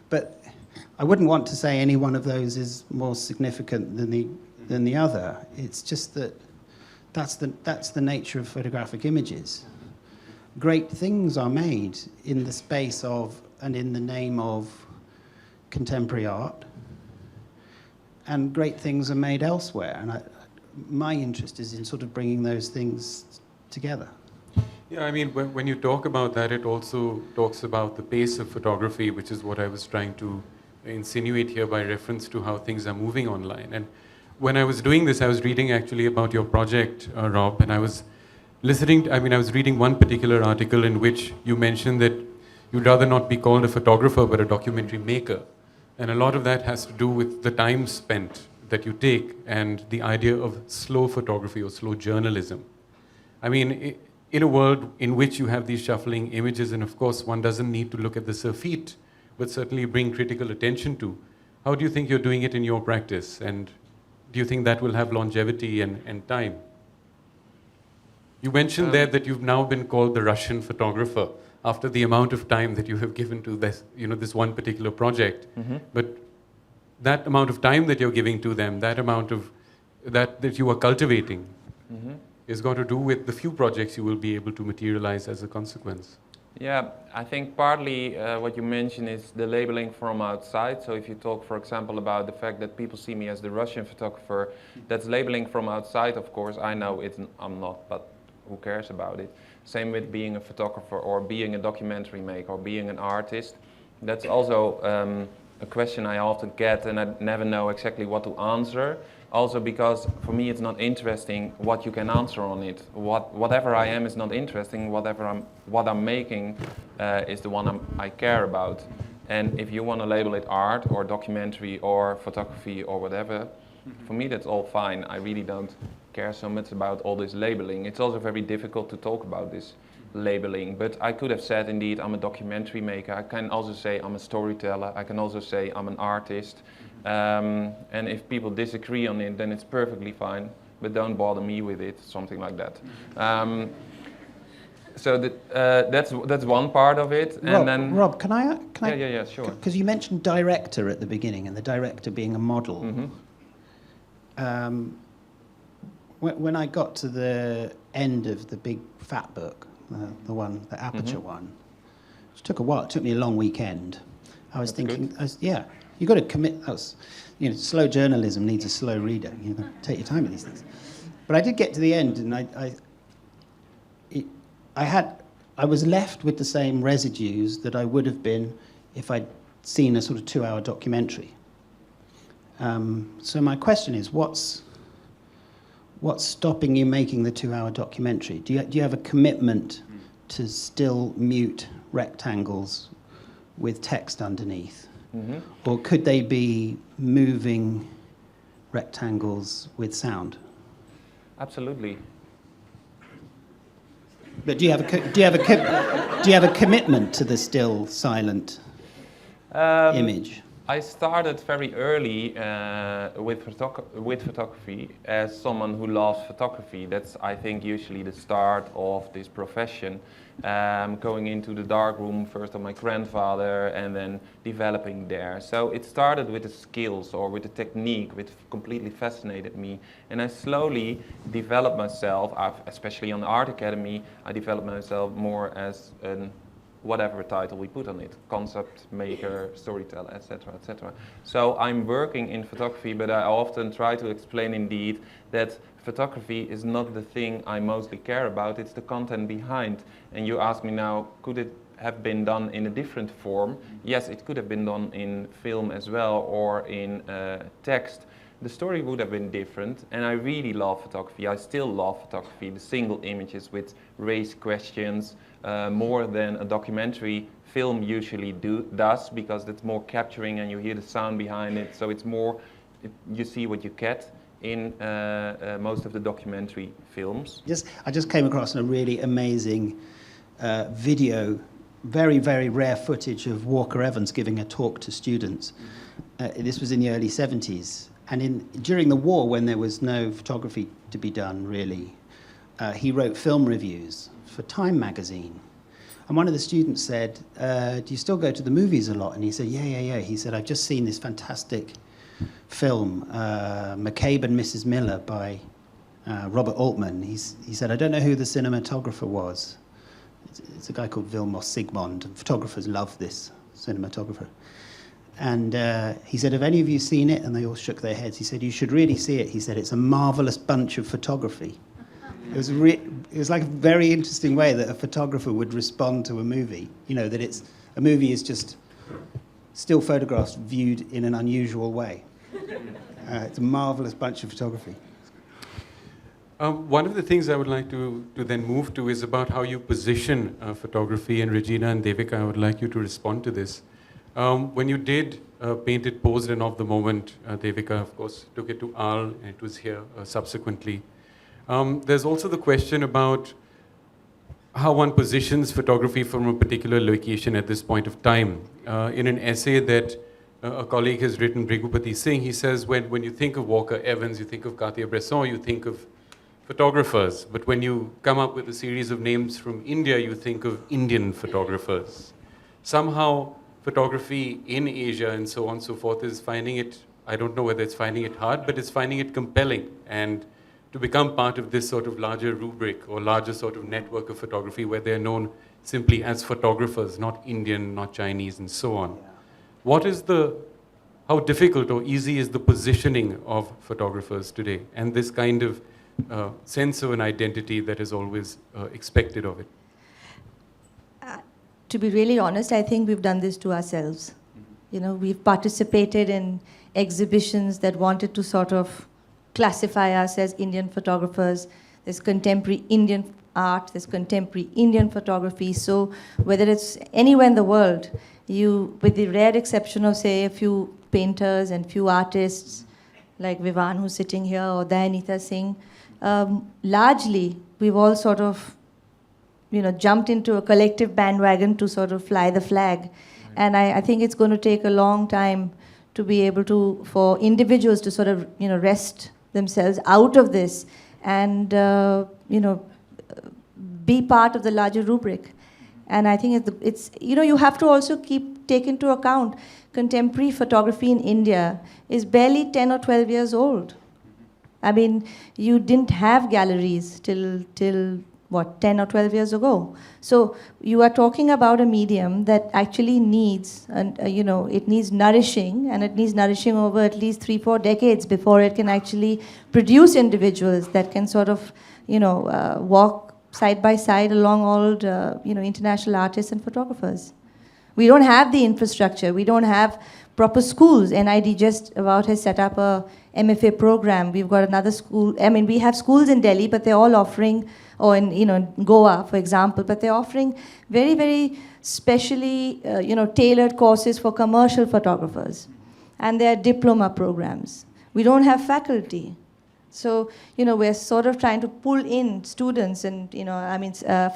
But I wouldn't want to say any one of those is more significant than the other. It's just that that's the nature of photographic images. Great things are made in the space of and in the name of contemporary art, and great things are made elsewhere. And my interest is in sort of bringing those things together. Yeah, I mean, when you talk about that, it also talks about the pace of photography, which is what I was trying to insinuate here by reference to how things are moving online. And when I was doing this, I was reading actually about your project, Rob, and I was reading one particular article in which you mentioned that you'd rather not be called a photographer, but a documentary maker. And a lot of that has to do with the time spent that you take and the idea of slow photography or slow journalism. I mean, in a world in which you have these shuffling images, and of course one doesn't need to look at the surfeit, but certainly bring critical attention to, how do you think you're doing it in your practice? And do you think that will have longevity and time? You mentioned there that you've now been called the Russian photographer after the amount of time that you have given to this, this one particular project. Mm-hmm. But that amount of time that you're giving to them, that amount of that you are cultivating, mm-hmm. is going to do with the few projects you will be able to materialize as a consequence. Yeah, I think partly what you mentioned is the labeling from outside. So if you talk, for example, about the fact that people see me as the Russian photographer, that's labeling from outside, of course. I know I'm not, but who cares about it? Same with being a photographer or being a documentary maker or being an artist. That's also a question I often get, and I never know exactly what to answer. Also because for me it's not interesting what you can answer on it. Whatever I am is not interesting. What I'm making is the one I care about. And if you want to label it art or documentary or photography or whatever, for me that's all fine. I really don't care so much about all this labeling. It's also very difficult to talk about this labeling. But I could have said, indeed, I'm a documentary maker. I can also say I'm a storyteller. I can also say I'm an artist. And if people disagree on it, then it's perfectly fine, but don't bother me with it, something like that. So that's one part of it. And then Rob, can I? Yeah, sure. Because you mentioned director at the beginning, and the director being a model. Mm-hmm. When I got to the end of the big fat book, the Aperture mm-hmm. one, which took a while. It took me a long weekend. I was That's thinking, you've got to commit. Slow journalism needs a slow reader. Take your time with these things. But I did get to the end, and I was left with the same residues that I would have been if I'd seen a sort of 2-hour documentary. So my question is, what's stopping you making the 2-hour documentary? Do you have a commitment to still mute rectangles with text underneath? Mm-hmm. Or could they be moving rectangles with sound? Absolutely. But do you have a commitment to the still silent image? I started very early with photography as someone who loves photography. That's, I think, usually the start of this profession. Going into the darkroom first of my grandfather and then developing there. So it started with the skills or with the technique, which completely fascinated me. And I slowly developed myself, especially on the Art Academy, I developed myself more as an whatever title we put on it, concept maker, storyteller, etc., etc. So I'm working in photography, but I often try to explain indeed that photography is not the thing I mostly care about, it's the content behind. And you ask me now, could it have been done in a different form? Yes, it could have been done in film as well, or in text. The story would have been different, and I really love photography. I still love photography, the single images with raised questions, more than a documentary film usually does, because it's more capturing and you hear the sound behind it, so it's more, you see what you get in most of the documentary films. I just came across a really amazing video, very, very rare footage of Walker Evans giving a talk to students. This was in the early 70s. And during the war, when there was no photography to be done, really, he wrote film reviews for Time magazine. And one of the students said, do you still go to the movies a lot? And he said, yeah. He said, I've just seen this fantastic film, McCabe and Mrs. Miller by Robert Altman. He said, I don't know who the cinematographer was. It's a guy called Vilmos Zsigmond, and photographers love this cinematographer. And he said, have any of you seen it? And they all shook their heads. He said, you should really see it. He said, it's a marvelous bunch of photography. It was like a very interesting way that a photographer would respond to a movie. You know, that a movie is just still photographs viewed in an unusual way. It's a marvelous bunch of photography. One of the things I would like to then move to is about how you position photography, and Regina and Devika, I would like you to respond to this. When you did Paint It, Posed and Of the Moment, Devika, of course, took it to AL, and it was here subsequently. There's also the question about how one positions photography from a particular location at this point of time. In an essay that a colleague has written, Brigupati Singh, he says, when you think of Walker Evans, you think of Cartier-Bresson, you think of photographers. But when you come up with a series of names from India, you think of Indian photographers. Somehow, photography in Asia and so on and so forth is finding it, I don't know whether it's finding it hard, but it's finding it compelling. And to become part of this sort of larger rubric or larger sort of network of photography where they're known simply as photographers, not Indian, not Chinese, and so on. Yeah. What is how difficult or easy is the positioning of photographers today, and this kind of sense of an identity that is always expected of it? To be really honest, I think we've done this to ourselves. You know, we've participated in exhibitions that wanted to sort of classify us as Indian photographers. There's contemporary Indian art, there's contemporary Indian photography. So whether it's anywhere in the world, with the rare exception of, say, a few painters and few artists, like Vivan, who's sitting here, or Dayanita Singh, largely we've all sort of, jumped into a collective bandwagon to sort of fly the flag. Right. And I think it's going to take a long time to be able for individuals to sort of, wrest themselves out of this and, be part of the larger rubric. And I think it's you have to also take into account contemporary photography in India is barely 10 or 12 years old. I mean, you didn't have galleries till 10 or 12 years ago. So you are talking about a medium that actually needs, it needs nourishing, and it needs nourishing over at least 3-4 decades before it can actually produce individuals that can sort of, walk side by side along all, international artists and photographers. We don't have the infrastructure. We don't have proper schools. NID just about has set up a MFA program. We've got another school. I mean, we have schools in Delhi, but they're all offering, or in Goa, for example, but they're offering very, very specially, tailored courses for commercial photographers. And there are diploma programs. We don't have faculty. So, we're sort of trying to pull in students and,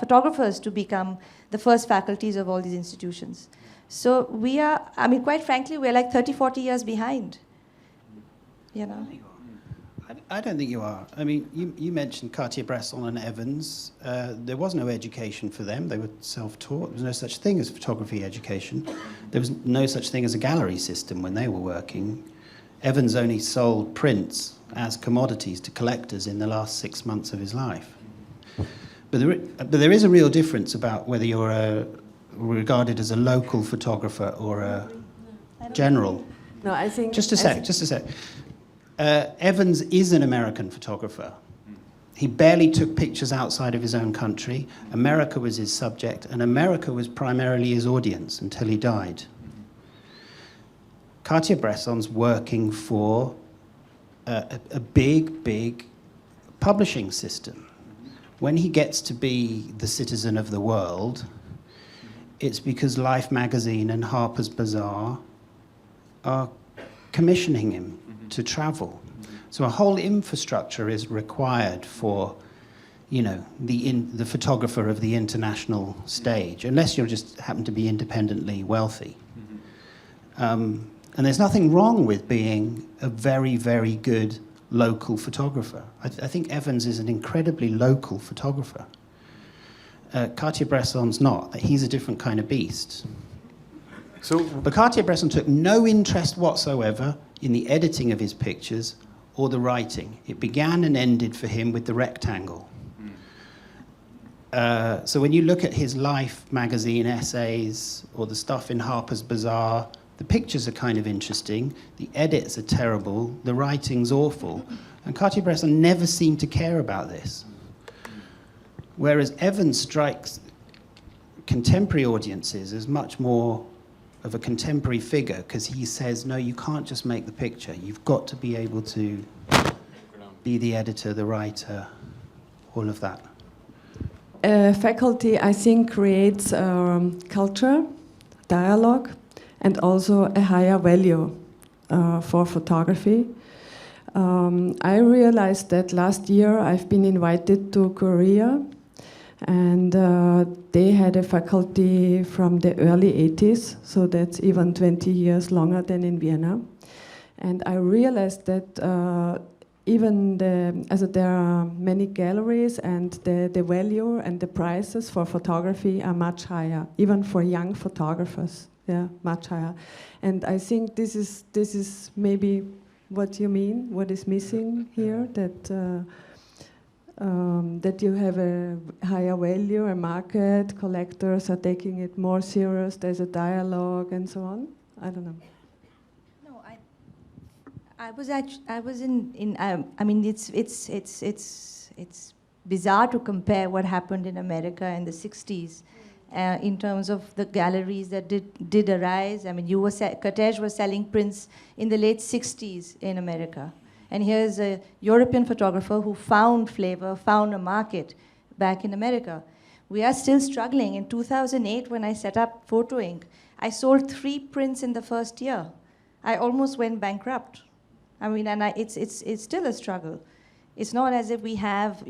photographers to become the first faculties of all these institutions. So we are, quite frankly, we're like 30, 40 years behind. I don't think you are. I mean, you mentioned Cartier-Bresson and Evans. There was no education for them. They were self-taught. There was no such thing as photography education. There was no such thing as a gallery system when they were working. Evans only sold prints as commodities to collectors in the last 6 months of his life. But there is a real difference about whether you're regarded as a local photographer or a general. No, I think... Just a sec. Evans is an American photographer. He barely took pictures outside of his own country. America was his subject, and America was primarily his audience until he died. Cartier-Bresson's working for a big publishing system. When he gets to be the citizen of the world, it's because Life magazine and Harper's Bazaar are commissioning him to travel. So a whole infrastructure is required for, the photographer of the international stage, unless you just happen to be independently wealthy. And there's nothing wrong with being a very, very good local photographer. I think Evans is an incredibly local photographer. Cartier-Bresson's not. He's a different kind of beast. But Cartier-Bresson took no interest whatsoever in the editing of his pictures or the writing. It began and ended for him with the rectangle. So when you look at his Life magazine essays or the stuff in Harper's Bazaar, the pictures are kind of interesting, the edits are terrible, the writing's awful, and Cartier-Bresson never seemed to care about this. Whereas Evans strikes contemporary audiences as much more of a contemporary figure, because he says, no, you can't just make the picture. You've got to be able to be the editor, the writer, all of that. Faculty, I think, creates culture, dialogue, and also a higher value for photography. I realized that last year I've been invited to Korea, and they had a faculty from the early 80s, so that's even 20 years longer than in Vienna. And I realized that there are many galleries, and the value and the prices for photography are much higher, even for young photographers. Yeah, much higher. And I think this is maybe what you mean, what is missing here, that you have a higher value, a market, collectors are taking it more serious, there's a dialogue and so on. I don't know. No, it's bizarre to compare what happened in America in the 60s. In terms of the galleries that did arise. I mean, Cartier was selling prints in the late 60s in America. And here's a European photographer who found flavor, found a market back in America. We are still struggling. In 2008, when I set up Photo Inc., I sold 3 prints in the first year. I almost went bankrupt. I mean, and it's still a struggle. It's not as if we have,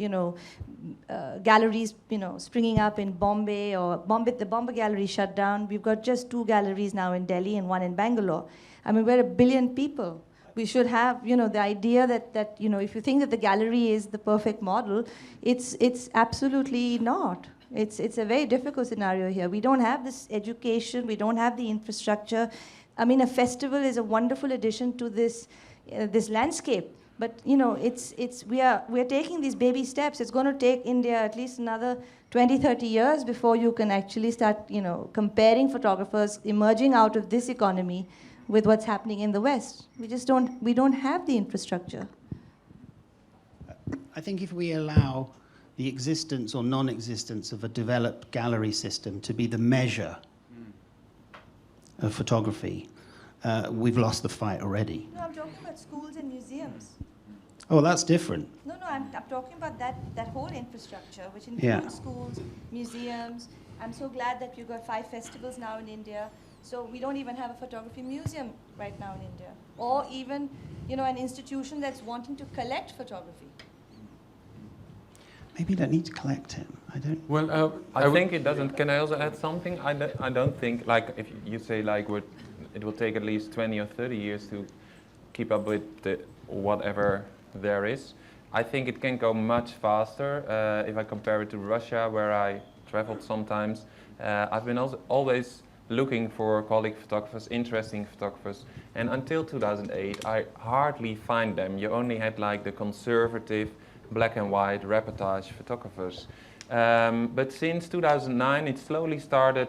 galleries, springing up in Bombay, or the Bombay gallery shut down. We've got just 2 galleries now in Delhi and 1 in Bangalore. I mean, we're 1 billion people. We should have, the idea that if you think that the gallery is the perfect model, it's absolutely not. It's a very difficult scenario here. We don't have this education. We don't have the infrastructure. I mean, a festival is a wonderful addition to this landscape. But we are taking these baby steps. It's going to take India at least another 20, 30 years before you can actually start, comparing photographers emerging out of this economy with what's happening in the West. We don't have the infrastructure. I think if we allow the existence or non-existence of a developed gallery system to be the measure of photography, we've lost the fight already. No, I'm talking about schools and museums. Oh, that's different. No, I'm talking about that whole infrastructure, which includes schools, museums. I'm so glad that you've got 5 festivals now in India. So we don't even have a photography museum right now in India. Or even, an institution that's wanting to collect photography. Maybe you don't need to collect it. I don't. Well, I think it doesn't. Can I also add something? I don't think, like, if you say, like, it will take at least 20 or 30 years to keep up with whatever there is. I think it can go much faster. If I compare it to Russia, where I traveled sometimes, I've been always looking for colleague photographers, interesting photographers, and until 2008, I hardly find them. You only had, like, the conservative, black and white reportage photographers. But since 2009, it slowly started,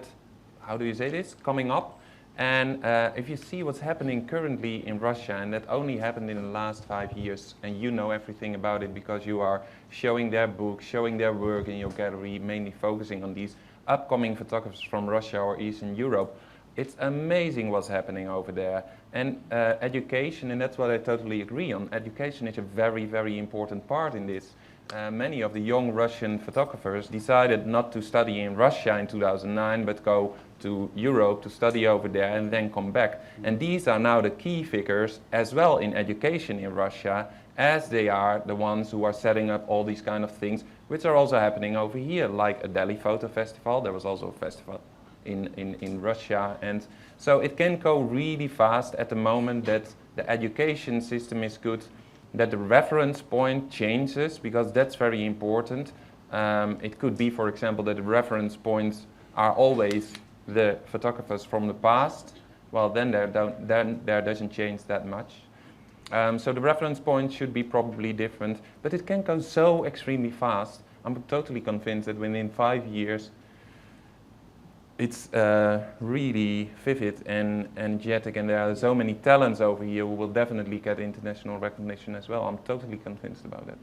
how do you say this, coming up. And if you see what's happening currently in Russia, and that only happened in the last 5 years, and you know everything about it because you are showing their books, showing their work in your gallery, mainly focusing on these upcoming photographers from Russia or Eastern Europe, it's amazing what's happening over there. And education, and that's what I totally agree on, education is a very, very important part in this. Many of the young Russian photographers decided not to study in Russia in 2009, but go to Europe to study over there and then come back. And these are now the key figures as well in education in Russia, as they are the ones who are setting up all these kind of things, which are also happening over here, like a Delhi Photo Festival. There was also a festival in Russia. And so it can go really fast at the moment that the education system is good, that the reference point changes, because that's very important. It could be, for example, that the reference points are always the photographers from the past. Well, then there doesn't change that much. So the reference point should be probably different, but it can go so extremely fast. I'm totally convinced that within 5 years, it's really vivid and energetic, and there are so many talents over here who will definitely get international recognition as well. I'm totally convinced about that.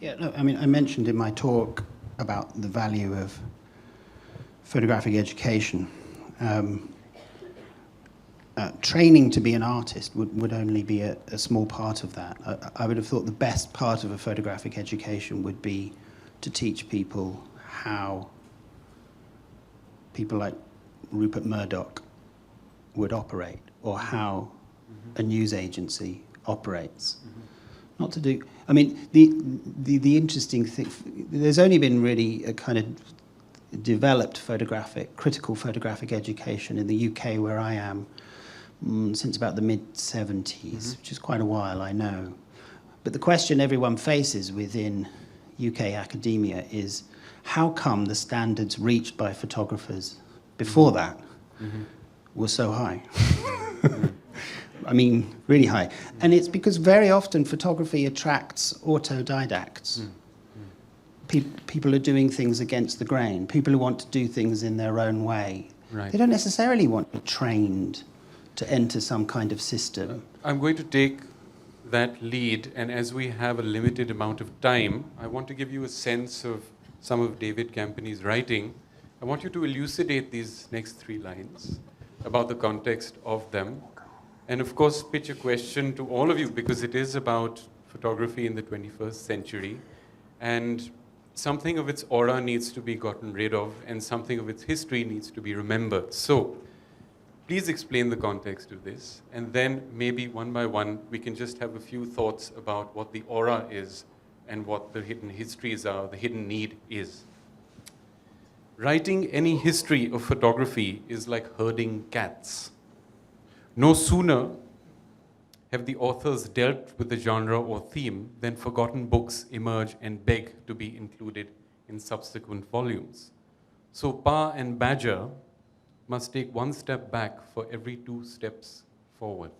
Yeah, no, I mean, I mentioned in my talk about the value of photographic education. Training to be an artist would only be a small part of that. I would have thought the best part of a photographic education would be to teach people how people like Rupert Murdoch would operate, or how a news agency operates. Not to do, I mean, the interesting thing, there's only been really a kind of developed critical photographic education in the UK where I am since about the mid-70s, which is quite a while, I know. But the question everyone faces within UK academia is, how come the standards reached by photographers before that were so high? I mean, really high. And it's because very often photography attracts autodidacts. People are doing things against the grain. People who want to do things in their own way. Right. They don't necessarily want to be trained to enter some kind of system. I'm going to take that lead, and as we have a limited amount of time, I want to give you a sense of some of David Campany's writing. I want you to elucidate these next 3 lines about the context of them, and of course pitch a question to all of you, because it is about photography in the 21st century, and something of its aura needs to be gotten rid of, and something of its history needs to be remembered. So please explain the context of this, and then maybe one by one we can just have a few thoughts about what the aura is and what the hidden histories are, the hidden need is. Writing any history of photography is like herding cats. No sooner have the authors dealt with the genre or theme than forgotten books emerge and beg to be included in subsequent volumes. So Pa and Badger must take 1 step back for every 2 steps forward.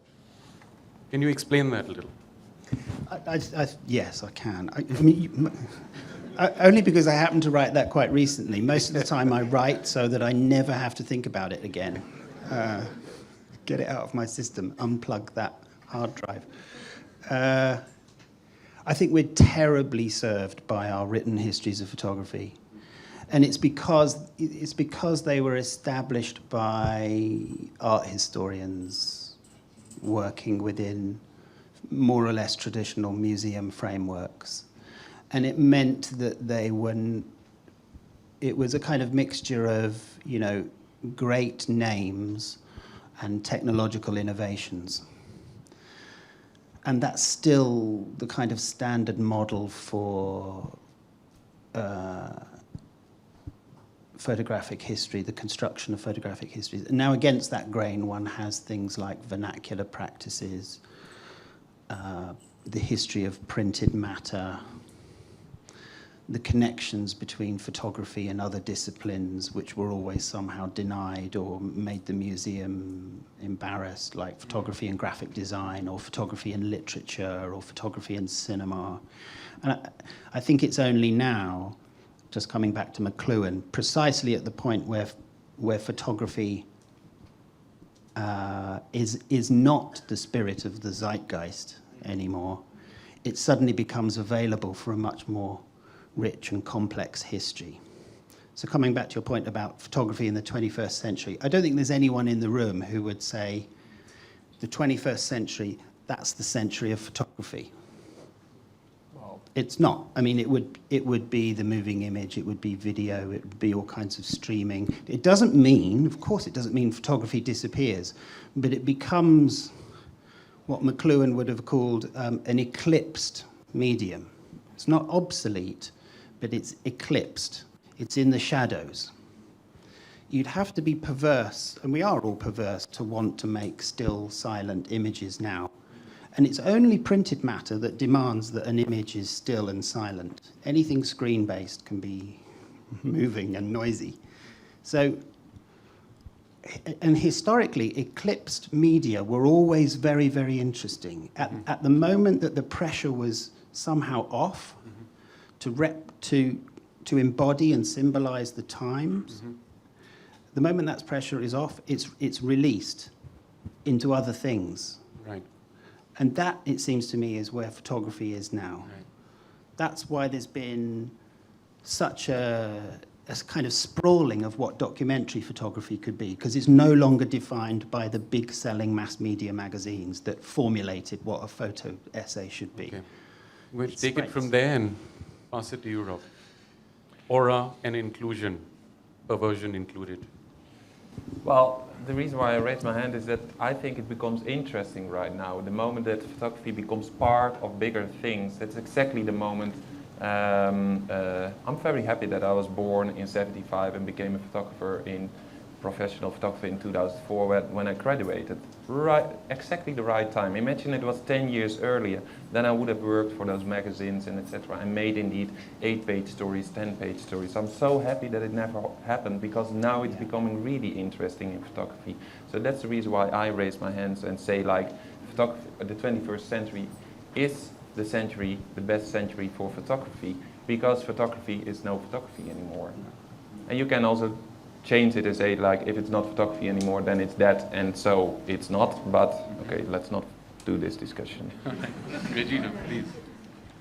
Can you explain that a little? Yes, I can. I mean, only because I happened to write that quite recently. Most of the time I write so that I never have to think about it again. Get it out of my system, unplug that hard drive. I think we're terribly served by our written histories of photography. And it's because they were established by art historians working within more or less traditional museum frameworks. And it meant that it was a kind of mixture of, you know, great names and technological innovations. And that's still the kind of standard model for photographic history, the construction of photographic history. And now against that grain, one has things like vernacular practices, the history of printed matter, the connections between photography and other disciplines which were always somehow denied or made the museum embarrassed, like photography and graphic design, or photography and literature, or photography and cinema. And I think it's only now, just coming back to McLuhan, precisely at the point where photography is not the spirit of the zeitgeist anymore, it suddenly becomes available for a much more rich and complex history. So coming back to your point about photography in the 21st century, I don't think there's anyone in the room who would say the 21st century, that's the century of photography. Well, it's not. I mean, it would be the moving image, it would be video, it would be all kinds of streaming. It doesn't mean, of course, it doesn't mean photography disappears, but it becomes what McLuhan would have called an eclipsed medium. It's not obsolete, but it's eclipsed. It's in the shadows. You'd have to be perverse, and we are all perverse, to want to make still, silent images now. And it's only printed matter that demands that an image is still and silent. Anything screen-based can be moving and noisy. So, and historically, eclipsed media were always very, very interesting. At the moment that the pressure was somehow off, to embody and symbolize the times. The moment that pressure is off, it's released into other things. Right. And that, it seems to me, is where photography is now. Right. That's why there's been such a kind of sprawling of what documentary photography could be, because it's no longer defined by the big selling mass media magazines that formulated what a photo essay should be. Okay. We'll take it from there and pass it to you, Rob. Aura and inclusion, perversion included. Well, the reason why I raised my hand is that I think it becomes interesting right now. The moment that photography becomes part of bigger things, that's exactly the moment. I'm very happy that I was born in '75 and became a photographer in professional photography in 2004 when I graduated. Right, exactly the right time. Imagine it was 10 years earlier, then I would have worked for those magazines and etc. and made indeed 8-page stories, 10-page stories. I'm so happy that it never happened, because now it's becoming really interesting in photography. So that's the reason why I raise my hands and say, like, the 21st century is the century, the best century for photography, because photography is no photography anymore. And you can also change it and say, like, if it's not photography anymore, then it's that, and so it's not. But okay, let's not do this discussion. Regina, please.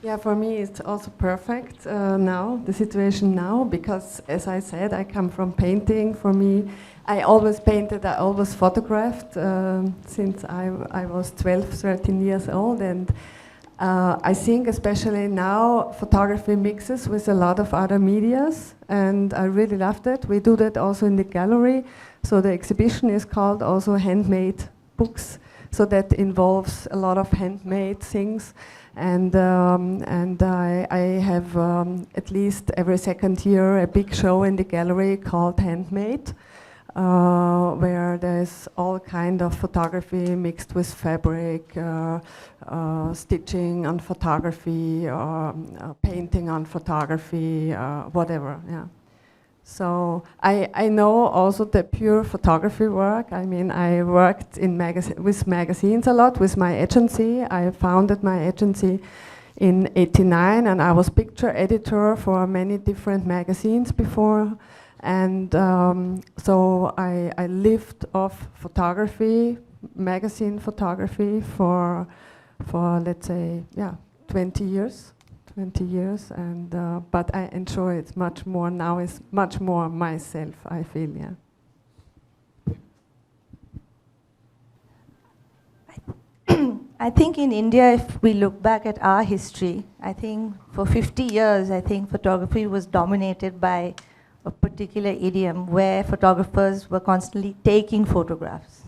Yeah, for me it's also perfect now, the situation now, because as I said, I come from painting. For me, I always painted, I always photographed since I was 12, 13 years old, and I think especially now photography mixes with a lot of other medias, and I really love that. We do that also in the gallery. So the exhibition is called also Handmade Books. So that involves a lot of handmade things. And I have at least every second year a big show in the gallery called Handmade, where there's all kind of photography mixed with fabric, stitching on photography, painting on photography, whatever. Yeah. So I know also the pure photography work. I mean, I worked in with magazines a lot with my agency. I founded my agency in '89, and I was picture editor for many different magazines before. And so I lived off photography, magazine photography for let's say, 20 years. 20 years, and but I enjoy it much more now. It's much more myself, I feel, I think in India, if we look back at our history, I think for 50 years, I think photography was dominated by a particular idiom where photographers were constantly taking photographs.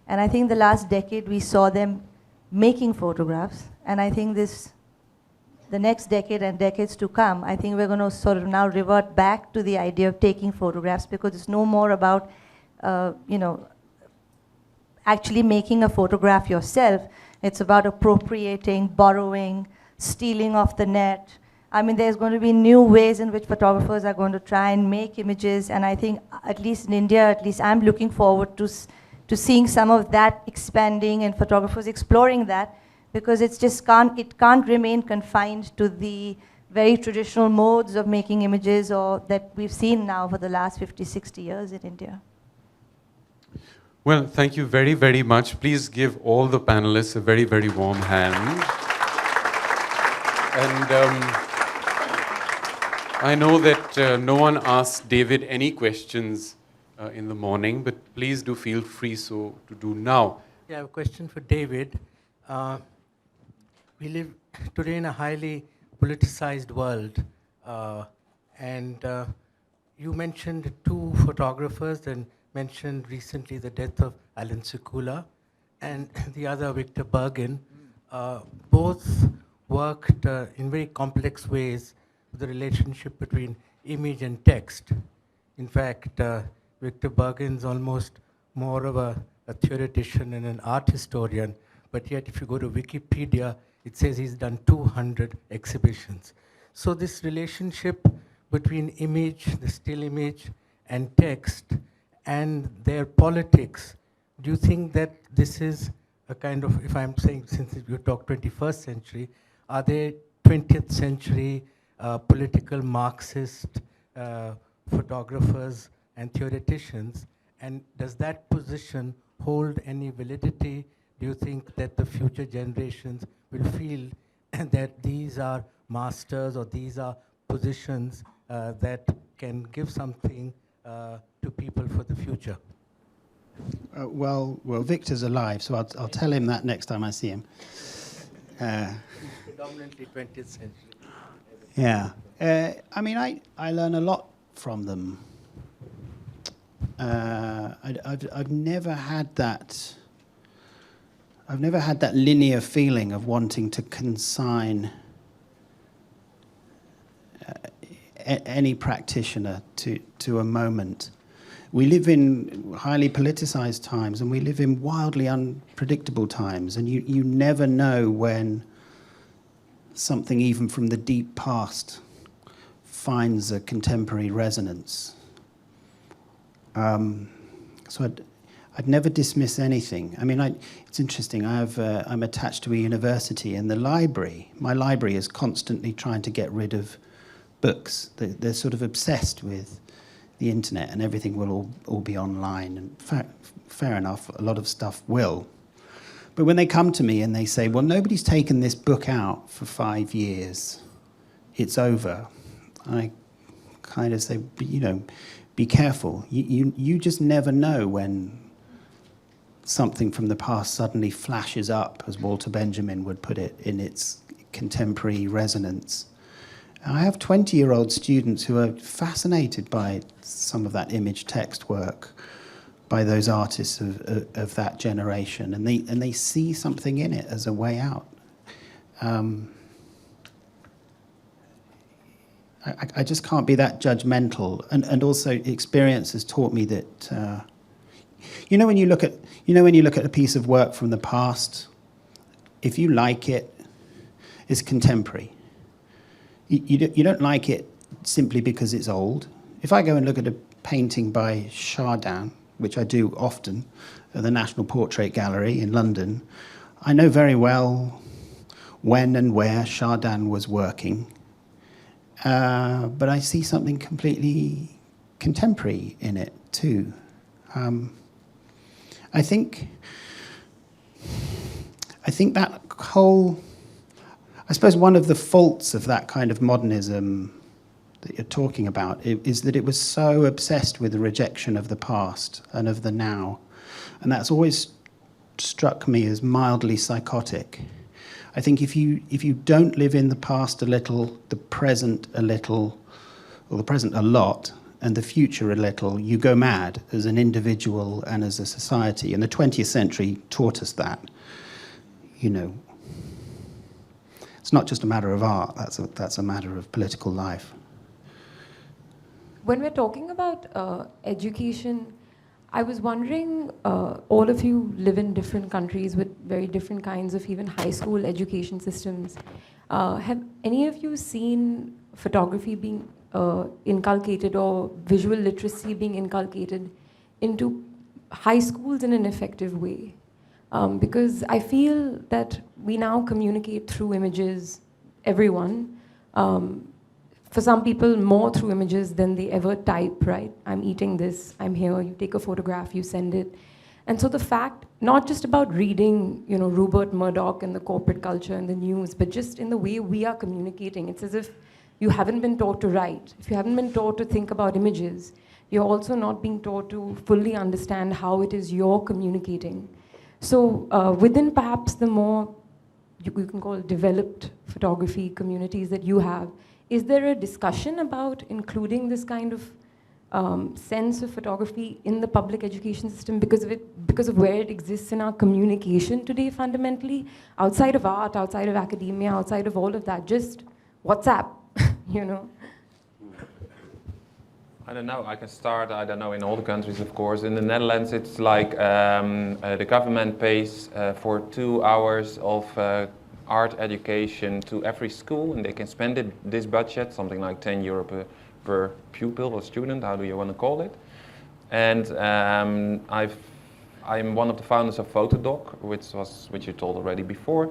And I think the last decade we saw them making photographs, and I think the next decade and decades to come, I think we're going to sort of now revert back to the idea of taking photographs, because it's no more about, actually making a photograph yourself. It's about appropriating, borrowing, stealing off the net. I mean, there's going to be new ways in which photographers are going to try and make images, and I think, at least in India, at least I'm looking forward to seeing some of that expanding and photographers exploring that, because it can't remain confined to the very traditional modes of making images or that we've seen now for the last 50, 60 years in India. Well, thank you very, very much. Please give all the panelists a very, very warm hand. And I know that no one asked David any questions in the morning, but please do feel free to do now. Yeah, I have a question for David. We live today in a highly politicized world, and you mentioned two photographers and mentioned recently the death of Alan Sekula and the other, Victor Bergen. Both worked in very complex ways with the relationship between image and text. In fact, Victor Bergen's almost more of a theoretician and an art historian, but yet if you go to Wikipedia, it says he's done 200 exhibitions. So this relationship between image, the still image, and text, and their politics, do you think that this is a kind of, if I'm saying, since you talk 21st century, are they 20th century political Marxist photographers and theoreticians? And does that position hold any validity? Do you think that the future generations will feel that these are masters or these are positions that can give something to people for the future? Well, Victor's alive, so I'll tell him that next time I see him. Predominantly 20th century. Yeah. I mean, I learn a lot from them. I've never had that. I've never had that linear feeling of wanting to consign any practitioner to a moment. We live in highly politicized times, and we live in wildly unpredictable times, and you never know when something even from the deep past finds a contemporary resonance. So I'd never dismiss anything. I mean, it's interesting. I'm attached to a university, and my library is constantly trying to get rid of books. They're sort of obsessed with the internet, and everything will all be online. And fair enough, a lot of stuff will. But when they come to me and they say, well, nobody's taken this book out for 5 years, it's over, I kind of say, be careful. You just never know when something from the past suddenly flashes up, as Walter Benjamin would put it, in its contemporary resonance. And I have 20-year-old students who are fascinated by some of that image text work by those artists of that generation, and they see something in it as a way out. I just can't be that judgmental, and also experience has taught me that when you look at a piece of work from the past, if you like it, it's contemporary. You don't like it simply because it's old. if I go and look at a painting by Chardin, which I do often at the National Portrait Gallery in London, I know very well when and where Chardin was working, but I see something completely contemporary in it too. I think that whole, I suppose one of the faults of that kind of modernism that you're talking about is that it was so obsessed with the rejection of the past and of the now. And that's always struck me as mildly psychotic. I think if you don't live in the past a little, the present a little, or the present a lot, and the future a little, you go mad as an individual and as a society. And the 20th century taught us that. You know, it's not just a matter of art, that's a matter of political life. When we're talking about education, I was wondering, all of you live in different countries with very different kinds of even high school education systems. Have any of you seen photography being inculcated or visual literacy being inculcated into high schools in an effective way? Because I feel that we now communicate through images, everyone. For some people, more through images than they ever type, right? I'm eating this, I'm here, you take a photograph, you send it. And so the fact, not just about reading, you know, Rupert Murdoch and the corporate culture and the news, but just in the way we are communicating. It's as if you haven't been taught to write. If you haven't been taught to think about images, you're also not being taught to fully understand how it is you're communicating. So within perhaps the more, you can call it developed photography communities that you have, is there a discussion about including this kind of sense of photography in the public education system because of where it exists in our communication today fundamentally, outside of art, outside of academia, outside of all of that, just WhatsApp, you know? I don't know, I can start, I don't know, in all the countries, of course. In the Netherlands, it's like the government pays for 2 hours of art education to every school, and they can spend this budget, something like €10 per pupil or student, how do you want to call it? And I'm one of the founders of Photodoc, which you told already before.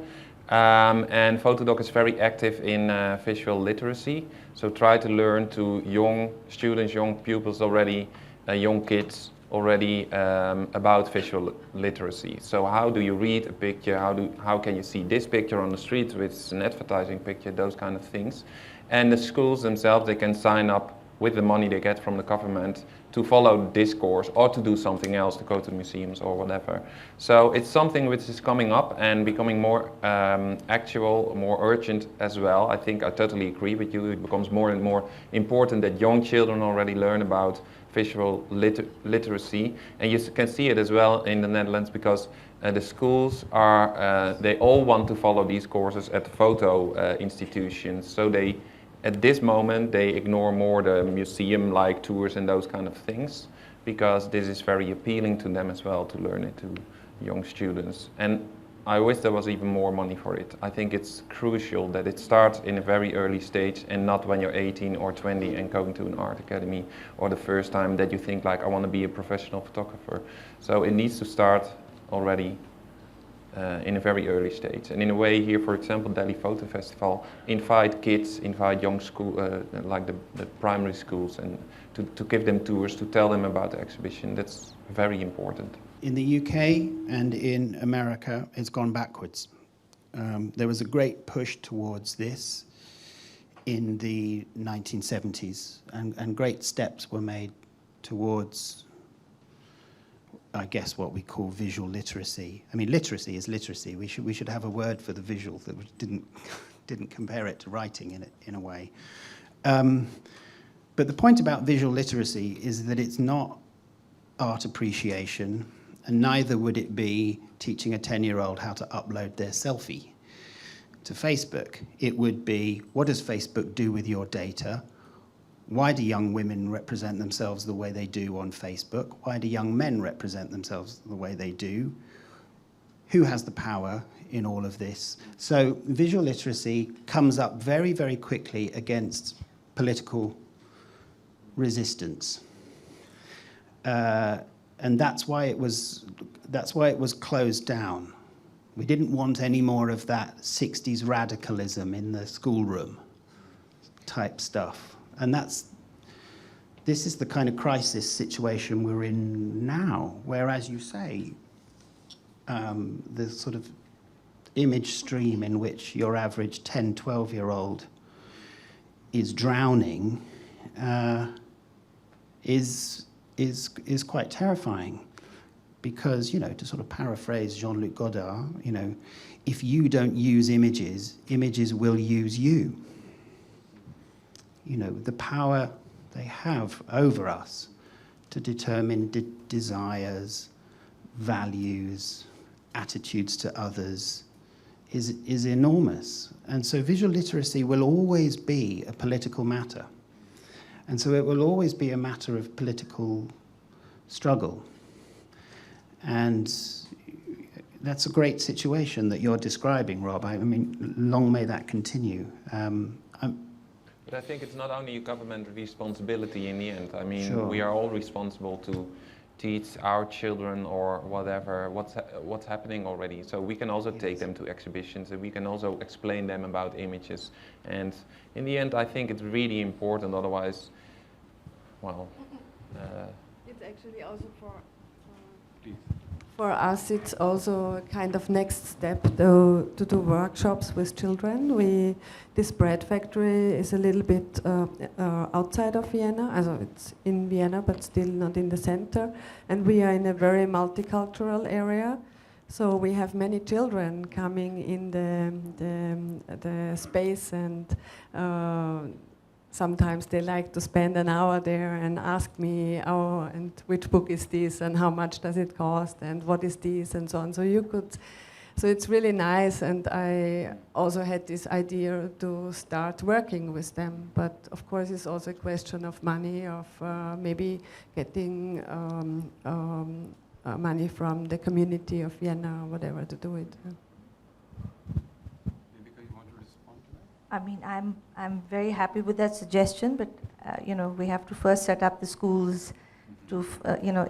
And Photodoc is very active in visual literacy, so try to learn to young students, young pupils already, young kids already about visual literacy. So how do you read a picture, how can you see this picture on the street, which is an advertising picture, those kind of things. And the schools themselves, they can sign up with the money they get from the government to follow this course or to do something else, to go to museums or whatever. So it's something which is coming up and becoming more actual, more urgent as well. I think I totally agree with you. It becomes more and more important that young children already learn about visual literacy. And you can see it as well in the Netherlands because the schools are, they all want to follow these courses at the photo institutions. So they, at this moment, they ignore more the museum-like tours and those kind of things because this is very appealing to them as well to learn it to young students. And I wish there was even more money for it. I think it's crucial that it starts in a very early stage and not when you're 18 or 20 and going to an art academy or the first time that you think like I want to be a professional photographer. So it needs to start already in a very early stage. And in a way here, for example, Delhi Photo Festival, invite kids, invite young school, like the primary schools, and to give them tours, to tell them about the exhibition. That's very important. In the UK and in America, it's gone backwards. There was a great push towards this in the 1970s, and great steps were made towards, I guess, what we call visual literacy. I mean, literacy is literacy. We should have a word for the visual that didn't compare it to writing in a way. But the point about visual literacy is that it's not art appreciation, and neither would it be teaching a 10-year-old how to upload their selfie to Facebook. It would be, what does Facebook do with your data? Why do young women represent themselves the way they do on Facebook? Why do young men represent themselves the way they do? Who has the power in all of this? So visual literacy comes up very, very quickly against political resistance. And that's why it was closed down. We didn't want any more of that 60s radicalism in the schoolroom type stuff. And this is the kind of crisis situation we're in now, where, as you say, the sort of image stream in which your average 10, 12-year-old is drowning is quite terrifying. Because, to sort of paraphrase Jean-Luc Godard, if you don't use images, images will use you. The power they have over us to determine desires, values, attitudes to others is enormous. And so visual literacy will always be a political matter. And so it will always be a matter of political struggle. And that's a great situation that you're describing, Rob. I mean, long may that continue. But I think it's not only a government responsibility in the end. I mean, Sure. We are all responsible to teach our children or whatever what's happening already. So we can also take them to exhibitions, and we can also explain them about images. And in the end, I think it's really important. Otherwise, well. It's actually also for us, it's also a kind of next step to do workshops with children. This bread factory is a little bit outside of Vienna, also it's in Vienna, but still not in the center. And we are in a very multicultural area. So we have many children coming in the space, and sometimes they like to spend an hour there and ask me, oh, and which book is this, and how much does it cost, and what is this, and so on. So it's really nice, and I also had this idea to start working with them. But of course, it's also a question of money, of maybe getting money from the community of Vienna or whatever to do it. I mean, I'm very happy with that suggestion, but we have to first set up the schools to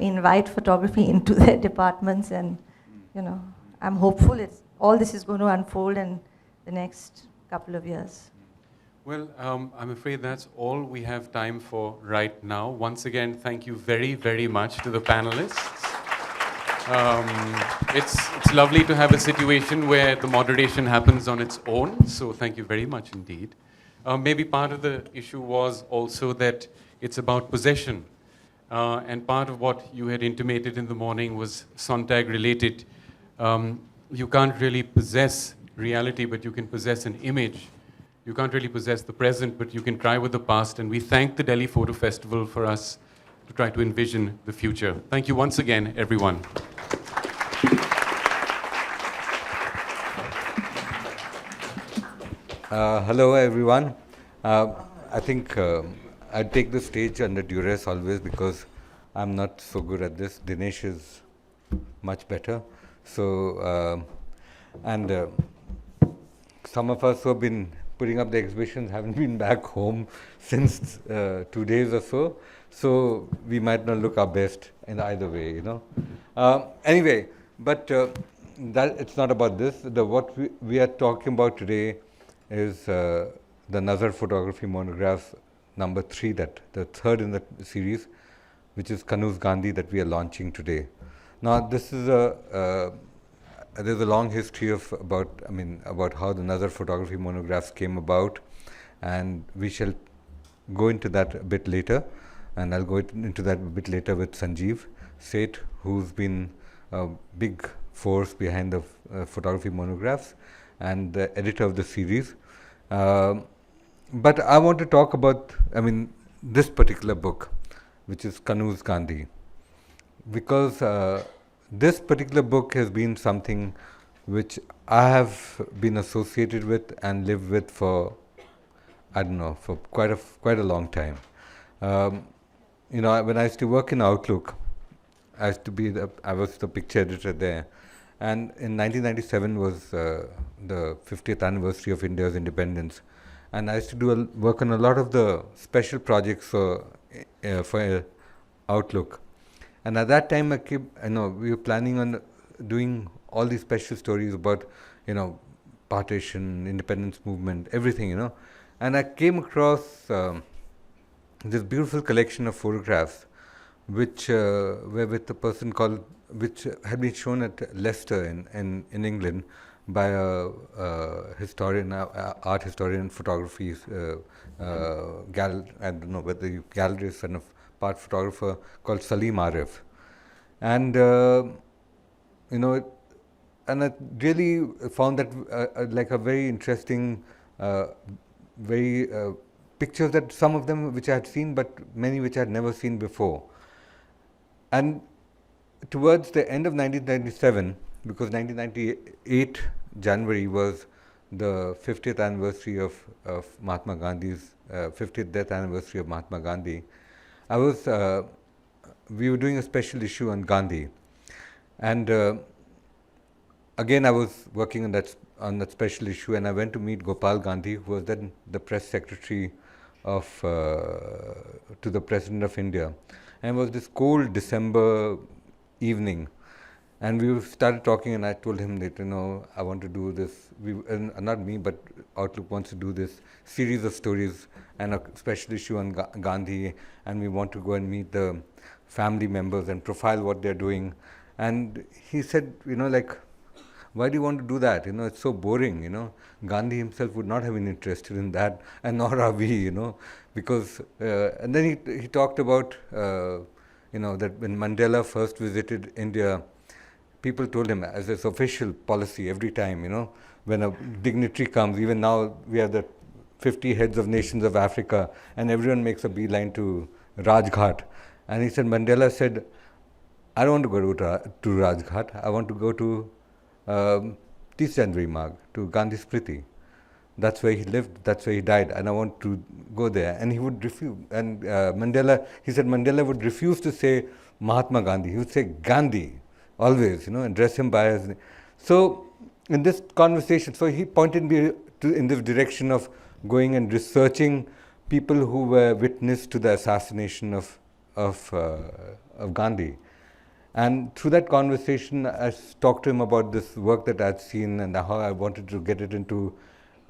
invite photography into their departments, and I'm hopeful all this is going to unfold in the next couple of years. Well, I'm afraid that's all we have time for right now. Once again, thank you very, very much to the panelists. It's lovely to have a situation where the moderation happens on its own, so thank you very much indeed. Maybe part of the issue was also that it's about possession, and part of what you had intimated in the morning was Sontag related. You can't really possess reality, but you can possess an image. You can't really possess the present, but you can try with the past, and we thank the Delhi Photo Festival for us to try to envision the future. Thank you once again, everyone. Hello, everyone. I think I take the stage under duress always because I'm not so good at this. Dinesh is much better. So, some of us who have been putting up the exhibitions haven't been back home since 2 days or so. So we might not look our best in either way, Anyway, but that it's not about this. What we are talking about today is the Nazar Photography Monographs number 3, the third in the series, which is Kanuz Gandhi, that we are launching today. Now, this is there's a long history about how the Nazar Photography Monographs came about, and we shall go into that a bit later, and I'll go into that a bit later with Sanjeev Seth, who's been a big force behind the photography monographs and the editor of the series. But I want to talk about, this particular book, which is Kanuz Gandhi, because this particular book has been something which I have been associated with and lived with for, for quite a long time. When I used to work in Outlook, I was the picture editor there, and in 1997 was the 50th anniversary of India's independence, and I used to work on a lot of the special projects for for Outlook. And at that time, we were planning on doing all these special stories about, partition, independence movement, everything, And I came across this beautiful collection of photographs, which were with a person which had been shown at Leicester in England by a historian, art historian, photography, I don't know whether you gallerist and a part photographer called Salim Arif. And, and I really found that like a very interesting, very pictures that some of them which I had seen, but many which I had never seen before. And towards the end of 1997, because 1998 January was the 50th anniversary of Mahatma Gandhi's 50th death anniversary of Mahatma Gandhi, we were doing a special issue on Gandhi, and again I was working on that special issue, and I went to meet Gopal Gandhi, who was then the press secretary to the President of India, and it was this cold December evening. And we started talking, and I told him that, I want to do this, not me, but Outlook wants to do this series of stories and a special issue on Gandhi, and we want to go and meet the family members and profile what they're doing. And he said, why do you want to do that? It's so boring, Gandhi himself would not have been interested in that, and nor are we, because, and then he talked about, that when Mandela first visited India, people told him as its official policy every time, when a dignitary comes, even now we have the 50 heads of nations of Africa, and everyone makes a beeline to Rajghat. And he said, Mandela said, I don't want to go to Rajghat, I want to go to Tis January Marg, to Gandhi Spriti. That's where he lived, that's where he died, and I want to go there. And he would refuse. And he said Mandela would refuse to say Mahatma Gandhi, he would say Gandhi. Always, address him by his name. So, in this conversation, so he pointed me in this direction of going and researching people who were witness to the assassination of Gandhi. And through that conversation, I talked to him about this work that I'd seen and how I wanted to get it into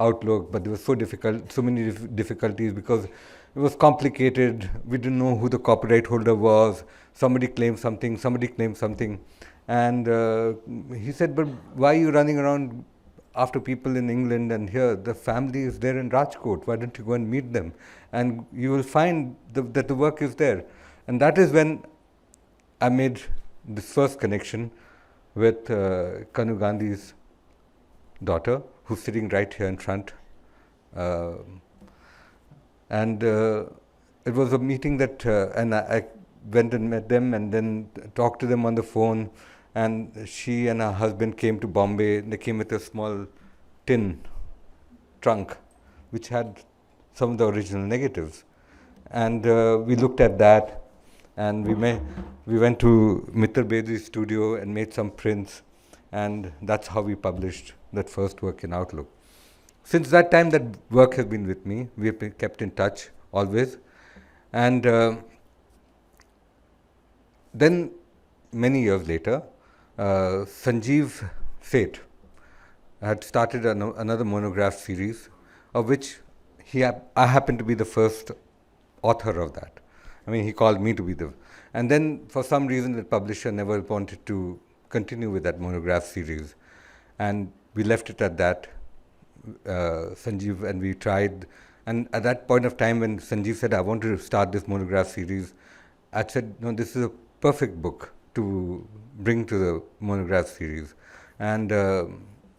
Outlook, but it was so difficult, so many difficulties because it was complicated. We didn't know who the copyright holder was. Somebody claimed something, And he said, but why are you running around after people in England and here? The family is there in Rajkot. Why don't you go and meet them? And you will find that the work is there. And that is when I made this first connection with Kanu Gandhi's daughter, who's sitting right here in front. And it was a meeting that, and I went and met them and then talked to them on the phone. And she and her husband came to Bombay. They came with a small tin trunk, which had some of the original negatives. And we looked at that, and we went to Mitter Bedri's studio and made some prints, and that's how we published that first work in Outlook. Since that time, that work has been with me. We have been kept in touch always. And then many years later, Sanjeev Seth had started another monograph series, of which I happened to be the first author of that. I mean, he called me to be and then for some reason the publisher never wanted to continue with that monograph series. And we left it at that, Sanjeev, and we tried. And at that point of time when Sanjeev said, I want to start this monograph series, I said, no, this is a perfect book to bring to the monograph series. And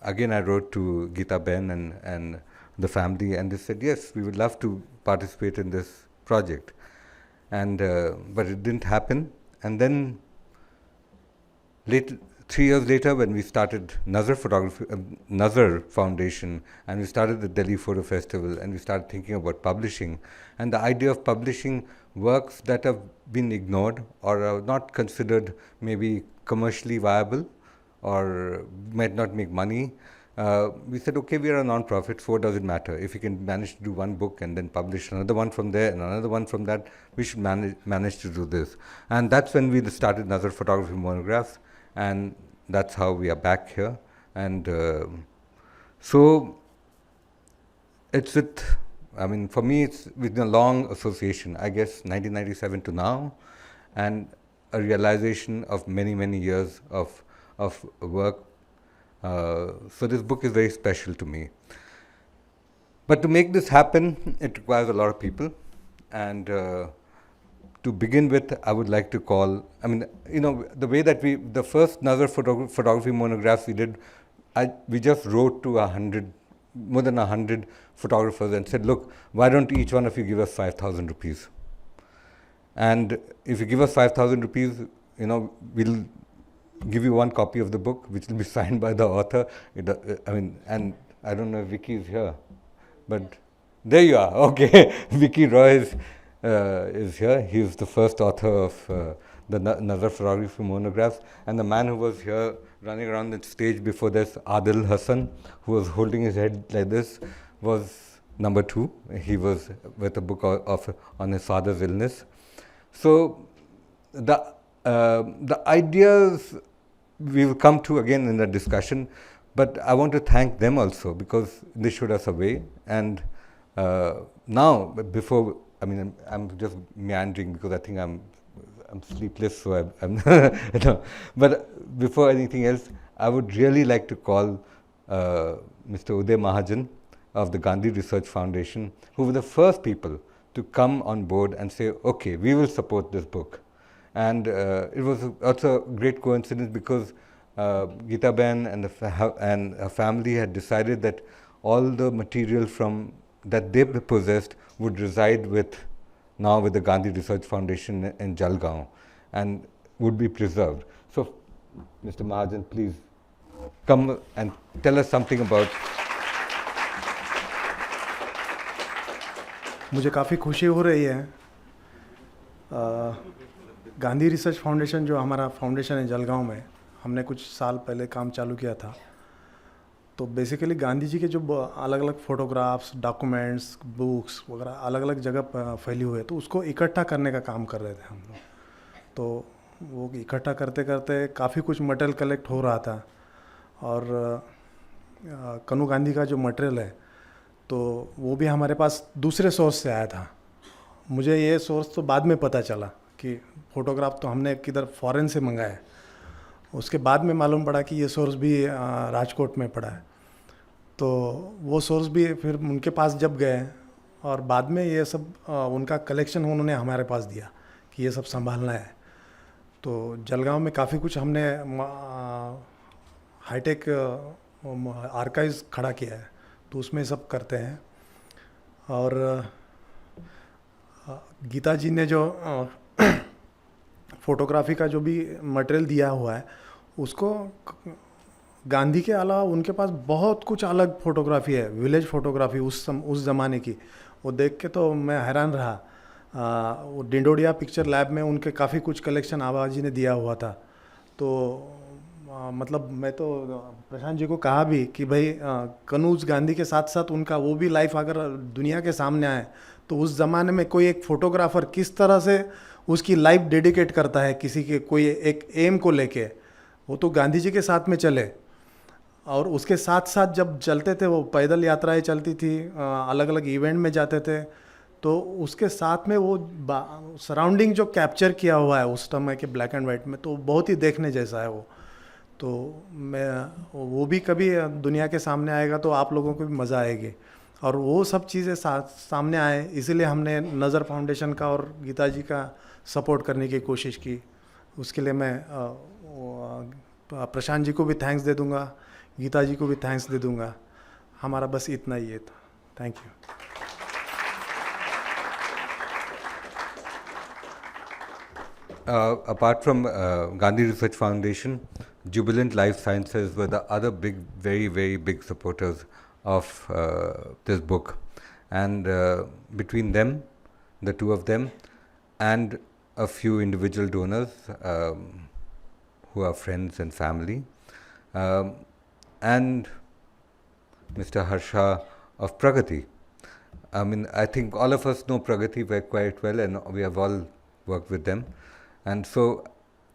again, I wrote to Geeta Ben and the family, and they said, yes, we would love to participate in this project. And but it didn't happen. And then 3 years later, when we started Nazar Foundation, and we started the Delhi Photo Festival, and we started thinking about publishing, and the idea of publishing works that have been ignored or are not considered maybe commercially viable or might not make money, we said, okay, we are a non-profit, so what does it matter? If we can manage to do one book and then publish another one from there and another one from that, we should manage to do this. And that's when we started Nazar Photography Monographs, and that's how we are back here. And so it's with, I mean, for me, it's with a long association, I guess 1997 to now, and a realization of many, many years of work. So this book is very special to me. But to make this happen, it requires a lot of people. And to begin with, I would like to call, I mean, you know, the way that the first Nazar photography monographs we did, we just wrote to more than 100 photographers and said, look, why don't each one of you give us 5,000 rupees? And if you give us 5,000 rupees, you know, we'll give you one copy of the book, which will be signed by the author. I mean, and I don't know if Vicky is here, but there you are. Okay, Vicky Roy is here. He is the first author of the Nazar photography monographs, and the man who was here running around the stage before this, Adil Hassan, who was holding his head like this, was number 2. He was with a book on his father's illness. So the ideas we will come to again in the discussion, but I want to thank them also because they showed us a way. And now, before, I mean, I'm just meandering because I think I'm sleepless, so I'm no. But before anything else, I would really like to call Mr. Uday Mahajan of the Gandhi Research Foundation, who were the first people to come on board and say, okay, we will support this book. And it was also a great coincidence because Geeta Ben and her family had decided that all the material that they possessed would reside now with the Gandhi Research Foundation in Jalgaon and would be preserved. So, Mr. Mahajan, please come and tell us something about. मुझे काफ़ी खुशी हो रही है। Gandhi research foundation जो हमारा foundation है जलगांव में, हमने कुछ साल पहले काम चालू किया था। तो बेसिकली गांधी जी के जो अलग अलग फ़ोटोग्राफ्स, डॉक्यूमेंट्स, बुक्स वगैरह अलग अलग जगह फैली हुई है, तो उसको इकट्ठा करने का काम कर रहे थे हम लोग। तो वो इकट्ठा करते करते काफ़ी कुछ मटेरियल कलेक्ट हो रहा था। और कन्हू गांधी का जो मटेरियल है, तो वो भी हमारे पास दूसरे सोर्स से आया था। मुझे ये सोर्स तो बाद में पता चला कि फ़ोटोग्राफ तो हमने किधर फ़ॉरेन से मंगाया है। उसके बाद में मालूम पड़ा कि ये सोर्स भी राजकोट में पड़ा है। तो वो सोर्स भी फिर उनके पास जब गए और बाद में ये सब उनका कलेक्शन उन्होंने हमारे पास दिया कि ये सब संभालना है। तो जलगांव में काफ़ी कुछ हमने हाईटेक आर्काइव्स खड़ा किया है, तो उसमें सब करते हैं। और गीता जी ने जो फ़ोटोग्राफी का जो भी मटेरियल दिया हुआ है, उसको गांधी के अलावा उनके पास बहुत कुछ अलग फ़ोटोग्राफी है, विलेज फ़ोटोग्राफी उस ज़माने की। वो देख के तो मैं हैरान रहा। वो डिंडोडिया पिक्चर लैब में उनके काफ़ी कुछ कलेक्शन आबा जी ने दिया हुआ था। तो मतलब मैं तो प्रशांत जी को कहा भी कि भाई कन्हू गांधी के साथ साथ उनका वो भी लाइफ अगर दुनिया के सामने आए, तो उस ज़माने में कोई एक फ़ोटोग्राफ़र किस तरह से उसकी लाइफ डेडिकेट करता है किसी के कोई एक एम को लेके, वो तो गांधी जी के साथ में चले। और उसके साथ साथ जब चलते थे, वो पैदल यात्राएं चलती थी, अलग अलग इवेंट में जाते थे, तो उसके साथ में वो सराउंडिंग जो कैप्चर किया हुआ है उस समय के ब्लैक एंड वाइट में, तो बहुत ही देखने जैसा है वो। तो वो भी कभी दुनिया के सामने आएगा तो आप लोगों को भी मज़ा आएगी। और वो सब चीज़ें सामने आए, इसीलिए हमने नज़र फाउंडेशन का और गीता जी का सपोर्ट करने की कोशिश की। उसके लिए मैं प्रशांत जी को भी थैंक्स दे दूंगा, गीता जी को भी थैंक्स दे दूंगा। हमारा बस इतना ही था। Thank you. Apart from Gandhi Research Foundation, Jubilant Life Sciences were the other big, very, very big supporters of this book. And between them, the two of them, and a few individual donors who are friends and family, and Mr. Harsha of Pragati. I mean, I think all of us know Pragati quite well, and we have all worked with them. And so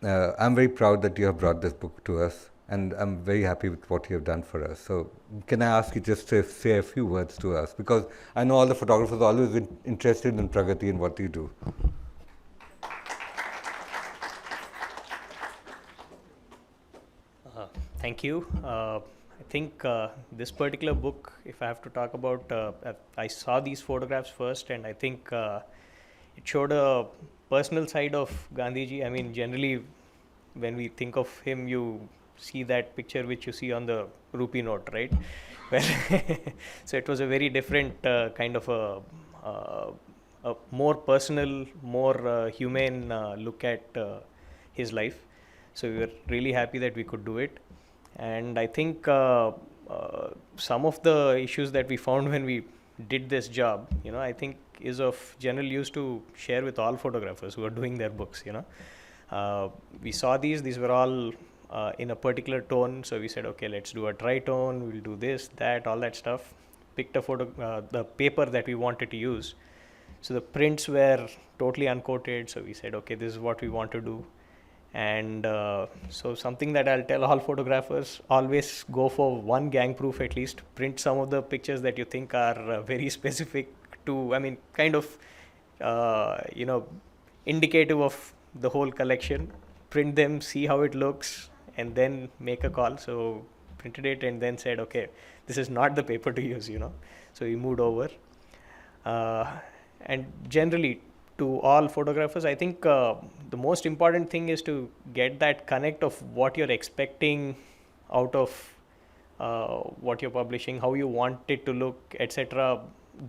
I'm very proud that you have brought this book to us, and I'm very happy with what you have done for us. So can I ask you just to say a few words to us? Because I know all the photographers are always interested in Pragati and what you do. Thank you. I think this particular book, if I have to talk about, I saw these photographs first, and I think it showed a personal side of Gandhiji. I mean, generally, when we think of him, you see that picture which you see on the rupee note, right? So it was a very different kind of a more personal, more humane look at his life. So we were really happy that we could do it. And I think some of the issues that we found when we did this job, I think is of general use to share with all photographers who are doing their books, We saw these were all in a particular tone, so we said, okay, let's do a tritone, we'll do this, that, all that stuff. Picked a photo, the paper that we wanted to use. So the prints were totally uncoated, so we said, okay, this is what we want to do. And so something that I'll tell all photographers, always go for one gang proof at least. Print some of the pictures that you think are very specific to, I mean, kind of, indicative of the whole collection. Print them, see how it looks, and then make a call. So printed it and then said, okay, this is not the paper to use, So we moved over. And generally, to all photographers, I think the most important thing is to get that connect of what you're expecting out of what you're publishing, how you want it to look, etc.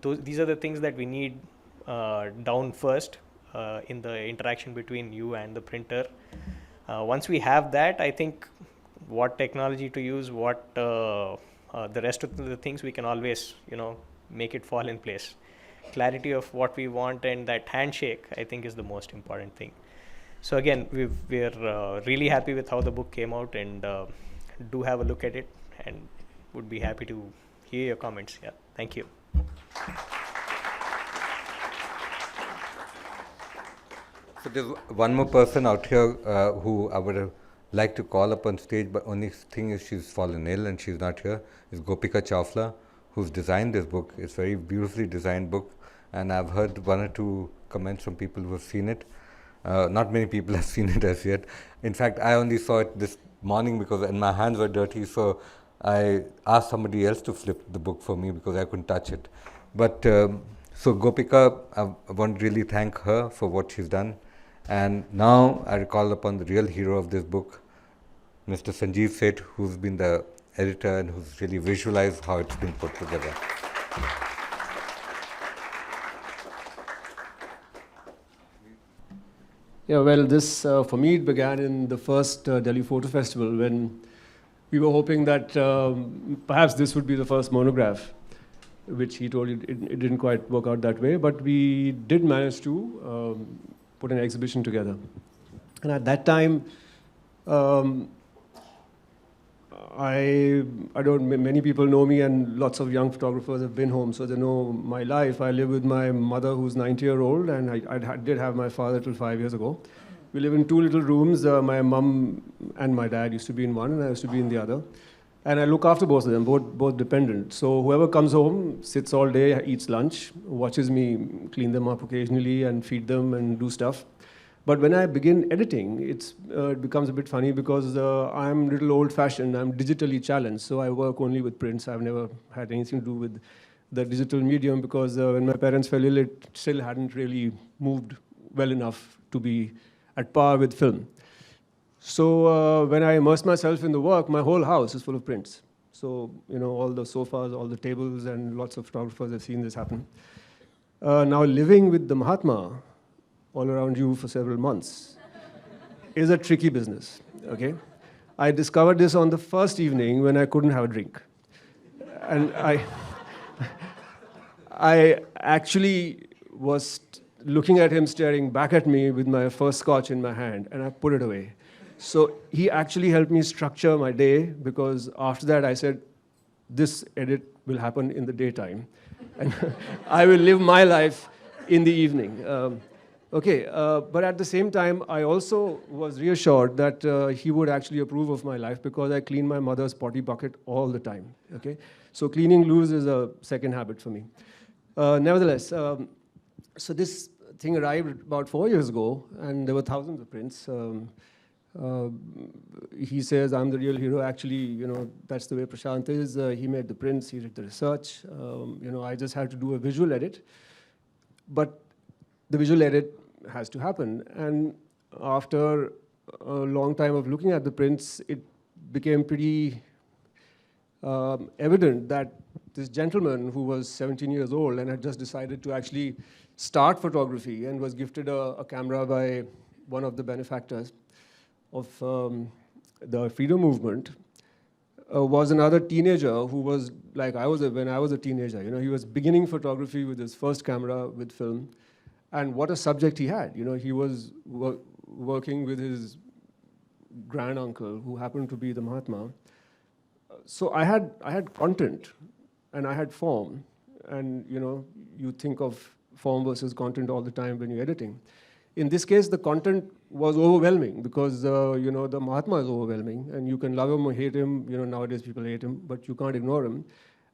These are the things that we need down first in the interaction between you and the printer. Once we have that, I think what technology to use, what the rest of the things, we can always, make it fall in place. Clarity of what we want and that handshake, I think, is the most important thing. So again, we're really happy with how the book came out, and do have a look at it, and would be happy to hear your comments. Yeah, thank you. So there's one more person out here who I would have liked to call up on stage, but only thing is she's fallen ill and she's not here, is Gopika Chawla, who's designed this book. It's a very beautifully designed book, and I've heard one or two comments from people who have seen it. Not many people have seen it as yet. In fact, I only saw it this morning because my hands were dirty, so I asked somebody else to flip the book for me because I couldn't touch it. But so Gopika, I want to really thank her for what she's done. And now I call upon the real hero of this book, Mr. Sanjeev Seth, who's been the editor and who's really visualized how it's been put together. Yeah, well, this, for me, it began in the first Delhi Photo Festival when we were hoping that perhaps this would be the first monograph, which he told you it didn't quite work out that way, but we did manage to put an exhibition together. And at that time, many people know me, and lots of young photographers have been home, so they know my life. I live with my mother, who's 90-year-old, and I did have my father till 5 years ago. We live in two little rooms. My mum and my dad used to be in one, and I used to be in the other. And I look after both of them, both dependent. So whoever comes home, sits all day, eats lunch, watches me clean them up occasionally and feed them and do stuff. But when I begin editing, it becomes a bit funny because I'm a little old-fashioned. I'm digitally challenged, so I work only with prints. I've never had anything to do with the digital medium because when my parents fell ill, it still hadn't really moved well enough to be at par with film. So when I immerse myself in the work, my whole house is full of prints. So, all the sofas, all the tables, and lots of photographers have seen this happen. Now living with the Mahatma all around you for several months is a tricky business, okay? I discovered this on the first evening when I couldn't have a drink. And I actually was looking at him staring back at me with my first scotch in my hand, and I put it away. So he actually helped me structure my day, because after that I said, this edit will happen in the daytime, and I will live my life in the evening. But at the same time, I also was reassured that he would actually approve of my life because I clean my mother's potty bucket all the time. Okay, so cleaning loos is a second habit for me. Nevertheless, so this thing arrived about 4 years ago, and there were thousands of prints. He says, I'm the real hero. Actually, that's the way Prashant is. He made the prints, he did the research. I just had to do a visual edit. But the visual edit has to happen. And after a long time of looking at the prints, it became pretty evident that this gentleman who was 17 years old and had just decided to actually start photography and was gifted a camera by one of the benefactors of the freedom movement, was another teenager who was like I was when I was a teenager. He was beginning photography with his first camera with film, and what a subject he had. He was working with his granduncle who happened to be the Mahatma. So I had content, and I had form, and you think of form versus content all the time when you're editing. In this case, the content was overwhelming because the Mahatma is overwhelming, and you can love him or hate him. Nowadays people hate him, but you can't ignore him.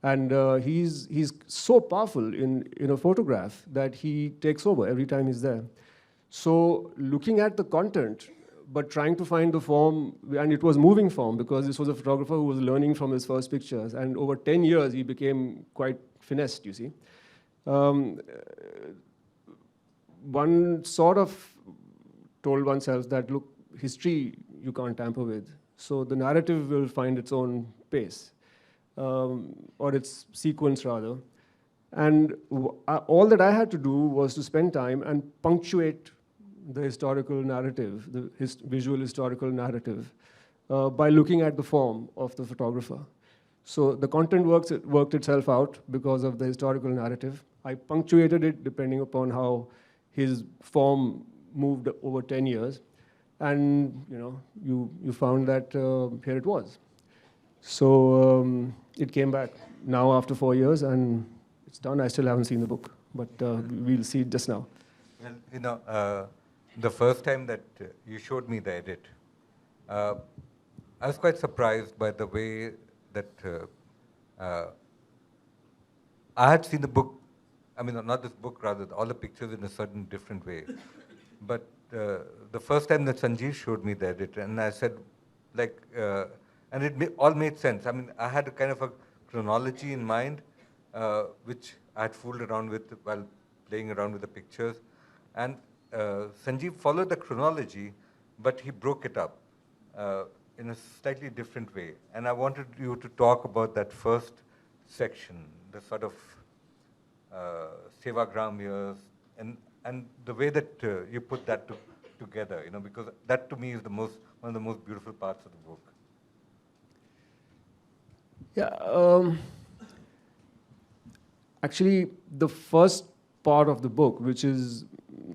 And he's so powerful in a photograph that he takes over every time he's there. So looking at the content, but trying to find the form, and it was moving form because this was a photographer who was learning from his first pictures, and over 10 years he became quite finessed, you see. One sort of told oneself that, look, history you can't tamper with. So the narrative will find its own pace, or its sequence rather. And all that I had to do was to spend time and punctuate the historical narrative, the visual historical narrative, by looking at the form of the photographer. So the content worked itself out because of the historical narrative. I punctuated it depending upon how his form moved over 10 years. And you found that here it was. So it came back now after 4 years, and it's done. I still haven't seen the book, but we'll see it just now. Well, the first time that you showed me the edit, I was quite surprised by the way that I had seen the book, not this book, rather, all the pictures in a certain different way. But the first time that Sanjeev showed me the edit, and I said, and it all made sense. I had a kind of a chronology in mind, which I had fooled around with while playing around with the pictures. And Sanjeev followed the chronology, but he broke it up in a slightly different way. And I wanted you to talk about that first section, the sort of Sevagram years, and the way that you put that together, because that to me is one of the most beautiful parts of the book. Yeah, actually, the first part of the book, which is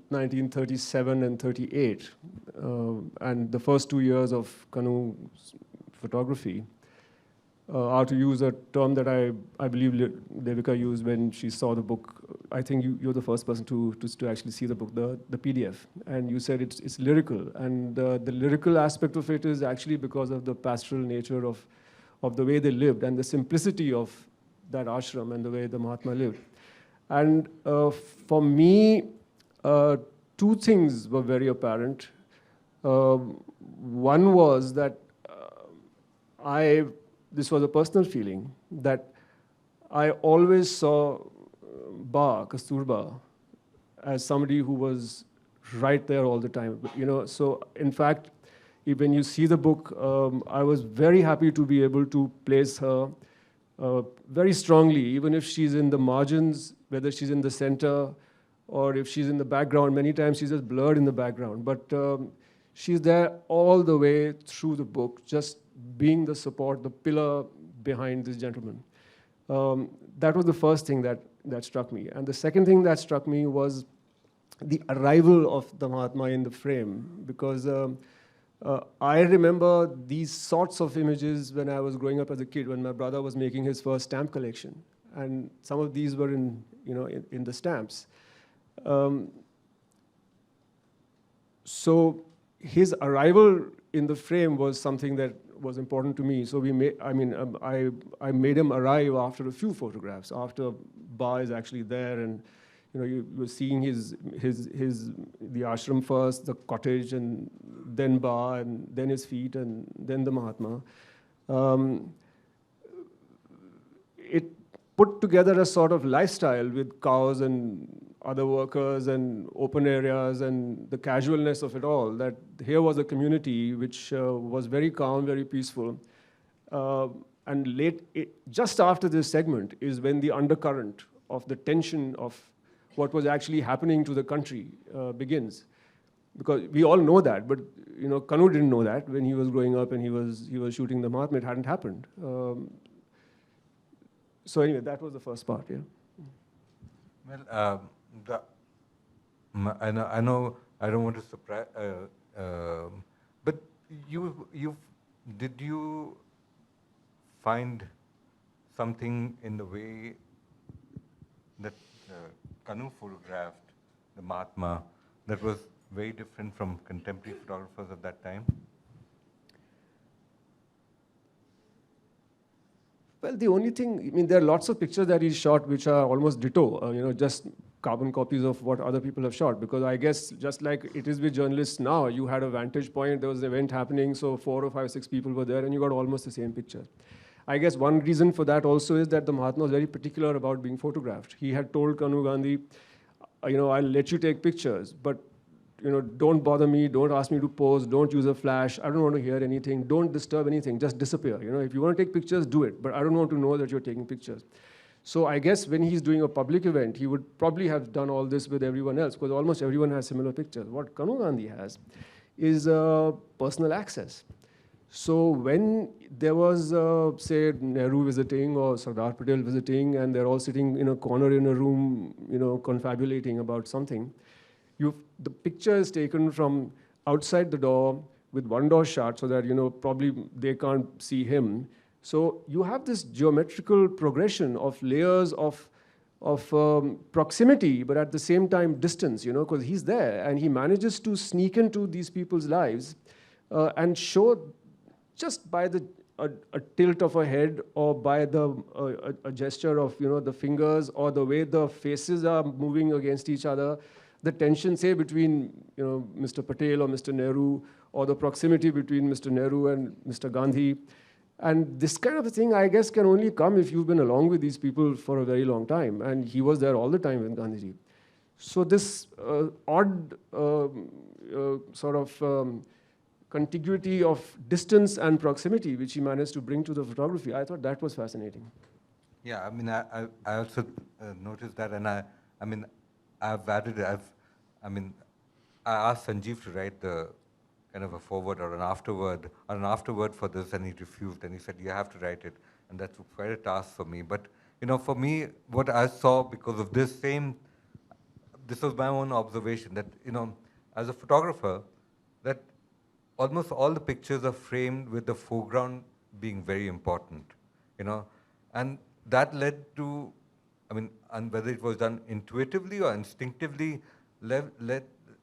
1937 and 38, and the first 2 years of Kanu's photography, are, to use a term that I believe Devika used when she saw the book. I think you're the first person to actually see the book, the PDF. And you said it's lyrical. And the lyrical aspect of it is actually because of the pastoral nature of the way they lived and the simplicity of that ashram and the way the Mahatma lived. And for me, two things were very apparent. One was that this was a personal feeling, that I always saw Kasturba, as somebody who was right there all the time. So in fact, when you see the book, I was very happy to be able to place her very strongly, even if she's in the margins, whether she's in the center or if she's in the background. Many times she's just blurred in the background, but she's there all the way through the book, just being the support, the pillar behind this gentleman. That was the first thing that struck me. And the second thing that struck me was the arrival of the Mahatma in the frame, because I remember these sorts of images when I was growing up as a kid, when my brother was making his first stamp collection. And some of these were in the stamps. So his arrival in the frame was something that was important to me. So I made him arrive after a few photographs, after Ba is actually there, and you were seeing the ashram first, the cottage, and then Ba, and then his feet, and then the Mahatma. It put together a sort of lifestyle with cows and other workers and open areas and the casualness of it all, that here was a community which was very calm, very peaceful. And just after this segment is when the undercurrent of the tension of what was actually happening to the country begins. Because we all know that, but Kanu didn't know that when he was growing up and he was shooting the Mahatma. It hadn't happened. So anyway, that was the first part, yeah. Well, I know I don't want to surprise, but did you find something in the way that Kanu photographed the Mahatma that was very different from contemporary photographers of that time? Well, the only thing, there are lots of pictures that he shot which are almost ditto, just carbon copies of what other people have shot. Because I guess just like it is with journalists now, you had a vantage point, there was an event happening, so 4 or 5 or 6 people were there, and you got almost the same picture. I guess one reason for that also is that the Mahatma was very particular about being photographed. He had told Kanu Gandhi, I'll let you take pictures, but don't bother me, don't ask me to pose, don't use a flash, I don't want to hear anything, don't disturb anything, just disappear. If you want to take pictures, do it, but I don't want to know that you're taking pictures. So I guess when he's doing a public event, he would probably have done all this with everyone else, because almost everyone has similar pictures. What Kanu Gandhi has is personal access. So when there was, say, Nehru visiting or Sardar Patel visiting, and they're all sitting in a corner in a room, confabulating about something, the picture is taken from outside the door with one door shut so that, probably they can't see him. So you have this geometrical progression of layers of proximity, but at the same time distance, because he's there and he manages to sneak into these people's lives and show just by a tilt of a head or by a gesture of, the fingers or the way the faces are moving against each other, the tension, say, between Mr. Patel or Mr. Nehru, or the proximity between Mr. Nehru and Mr. Gandhi. And this kind of a thing, I guess, can only come if you've been along with these people for a very long time. And he was there all the time with Gandhiji. So this odd sort of contiguity of distance and proximity, which he managed to bring to the photography, I thought that was fascinating. Yeah, I also noticed that, and I've added, I asked Sanjeev to write the kind of a foreword or an afterword for this, and he refused, and he said, you have to write it, and that's quite a task for me. But, for me, what I saw because of this was my own observation, that, as a photographer, that almost all the pictures are framed with the foreground being very important, and that led to, and whether it was done intuitively or instinctively, led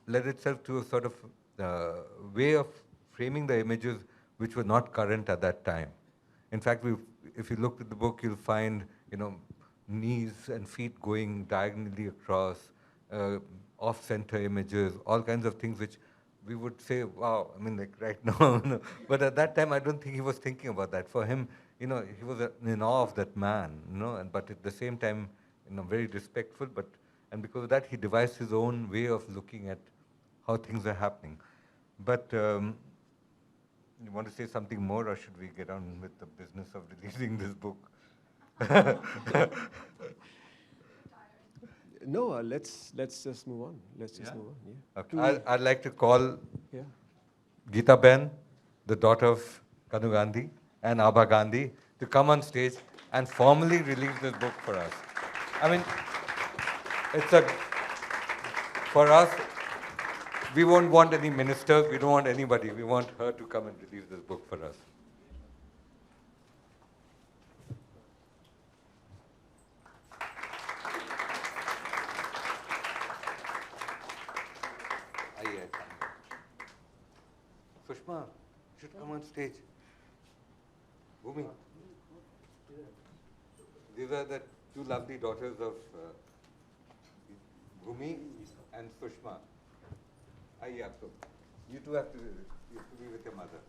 itself to a sort of way of framing the images which were not current at that time. In fact, if you look at the book, you'll find, knees and feet going diagonally across, off-center images, all kinds of things which we would say, wow, like right now. But at that time, I don't think he was thinking about that. For him, he was in awe of that man, but at the same time, very respectful. And because of that, he devised his own way of looking at how things are happening. But you want to say something more, or should we get on with the business of releasing this book? No, let's just move on. Let's just move on. Yeah. Okay. I'd like to call Geeta Ben, the daughter of Kanu Gandhi and Abha Gandhi, to come on stage and formally release this book for us. For us, We won't want any ministers, we don't want anybody. We want her to come and release this book for us. Sushma, you should come on stage. Bhumi. These are the two lovely daughters of Bhumi and Sushma. Yeah, so you two have to be with your mother.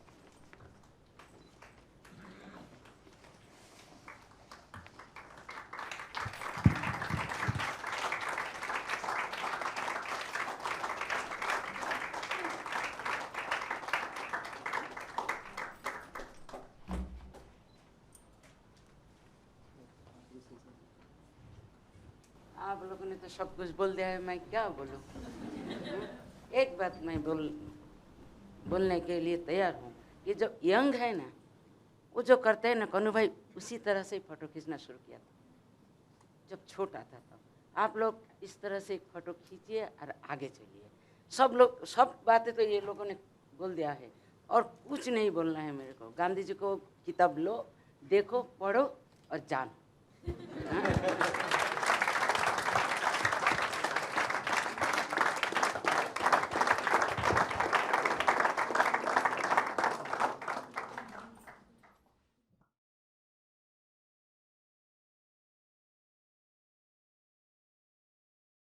आप लोगों ने तो सब कुछ बोल दिया है, मैं क्या बोलूं? एक बात मैं बोलने के लिए तैयार हूँ। ये जो यंग है ना, वो जो करते हैं ना, कन्नू भाई उसी तरह से फ़ोटो खींचना शुरू किया था जब छोटा था। तब आप लोग इस तरह से एक फ़ोटो खींचिए और आगे चलिए। सब बातें तो ये लोगों ने बोल दिया है और कुछ नहीं बोलना है मेरे को। गांधी जी को किताब लो, देखो, पढ़ो और जानो।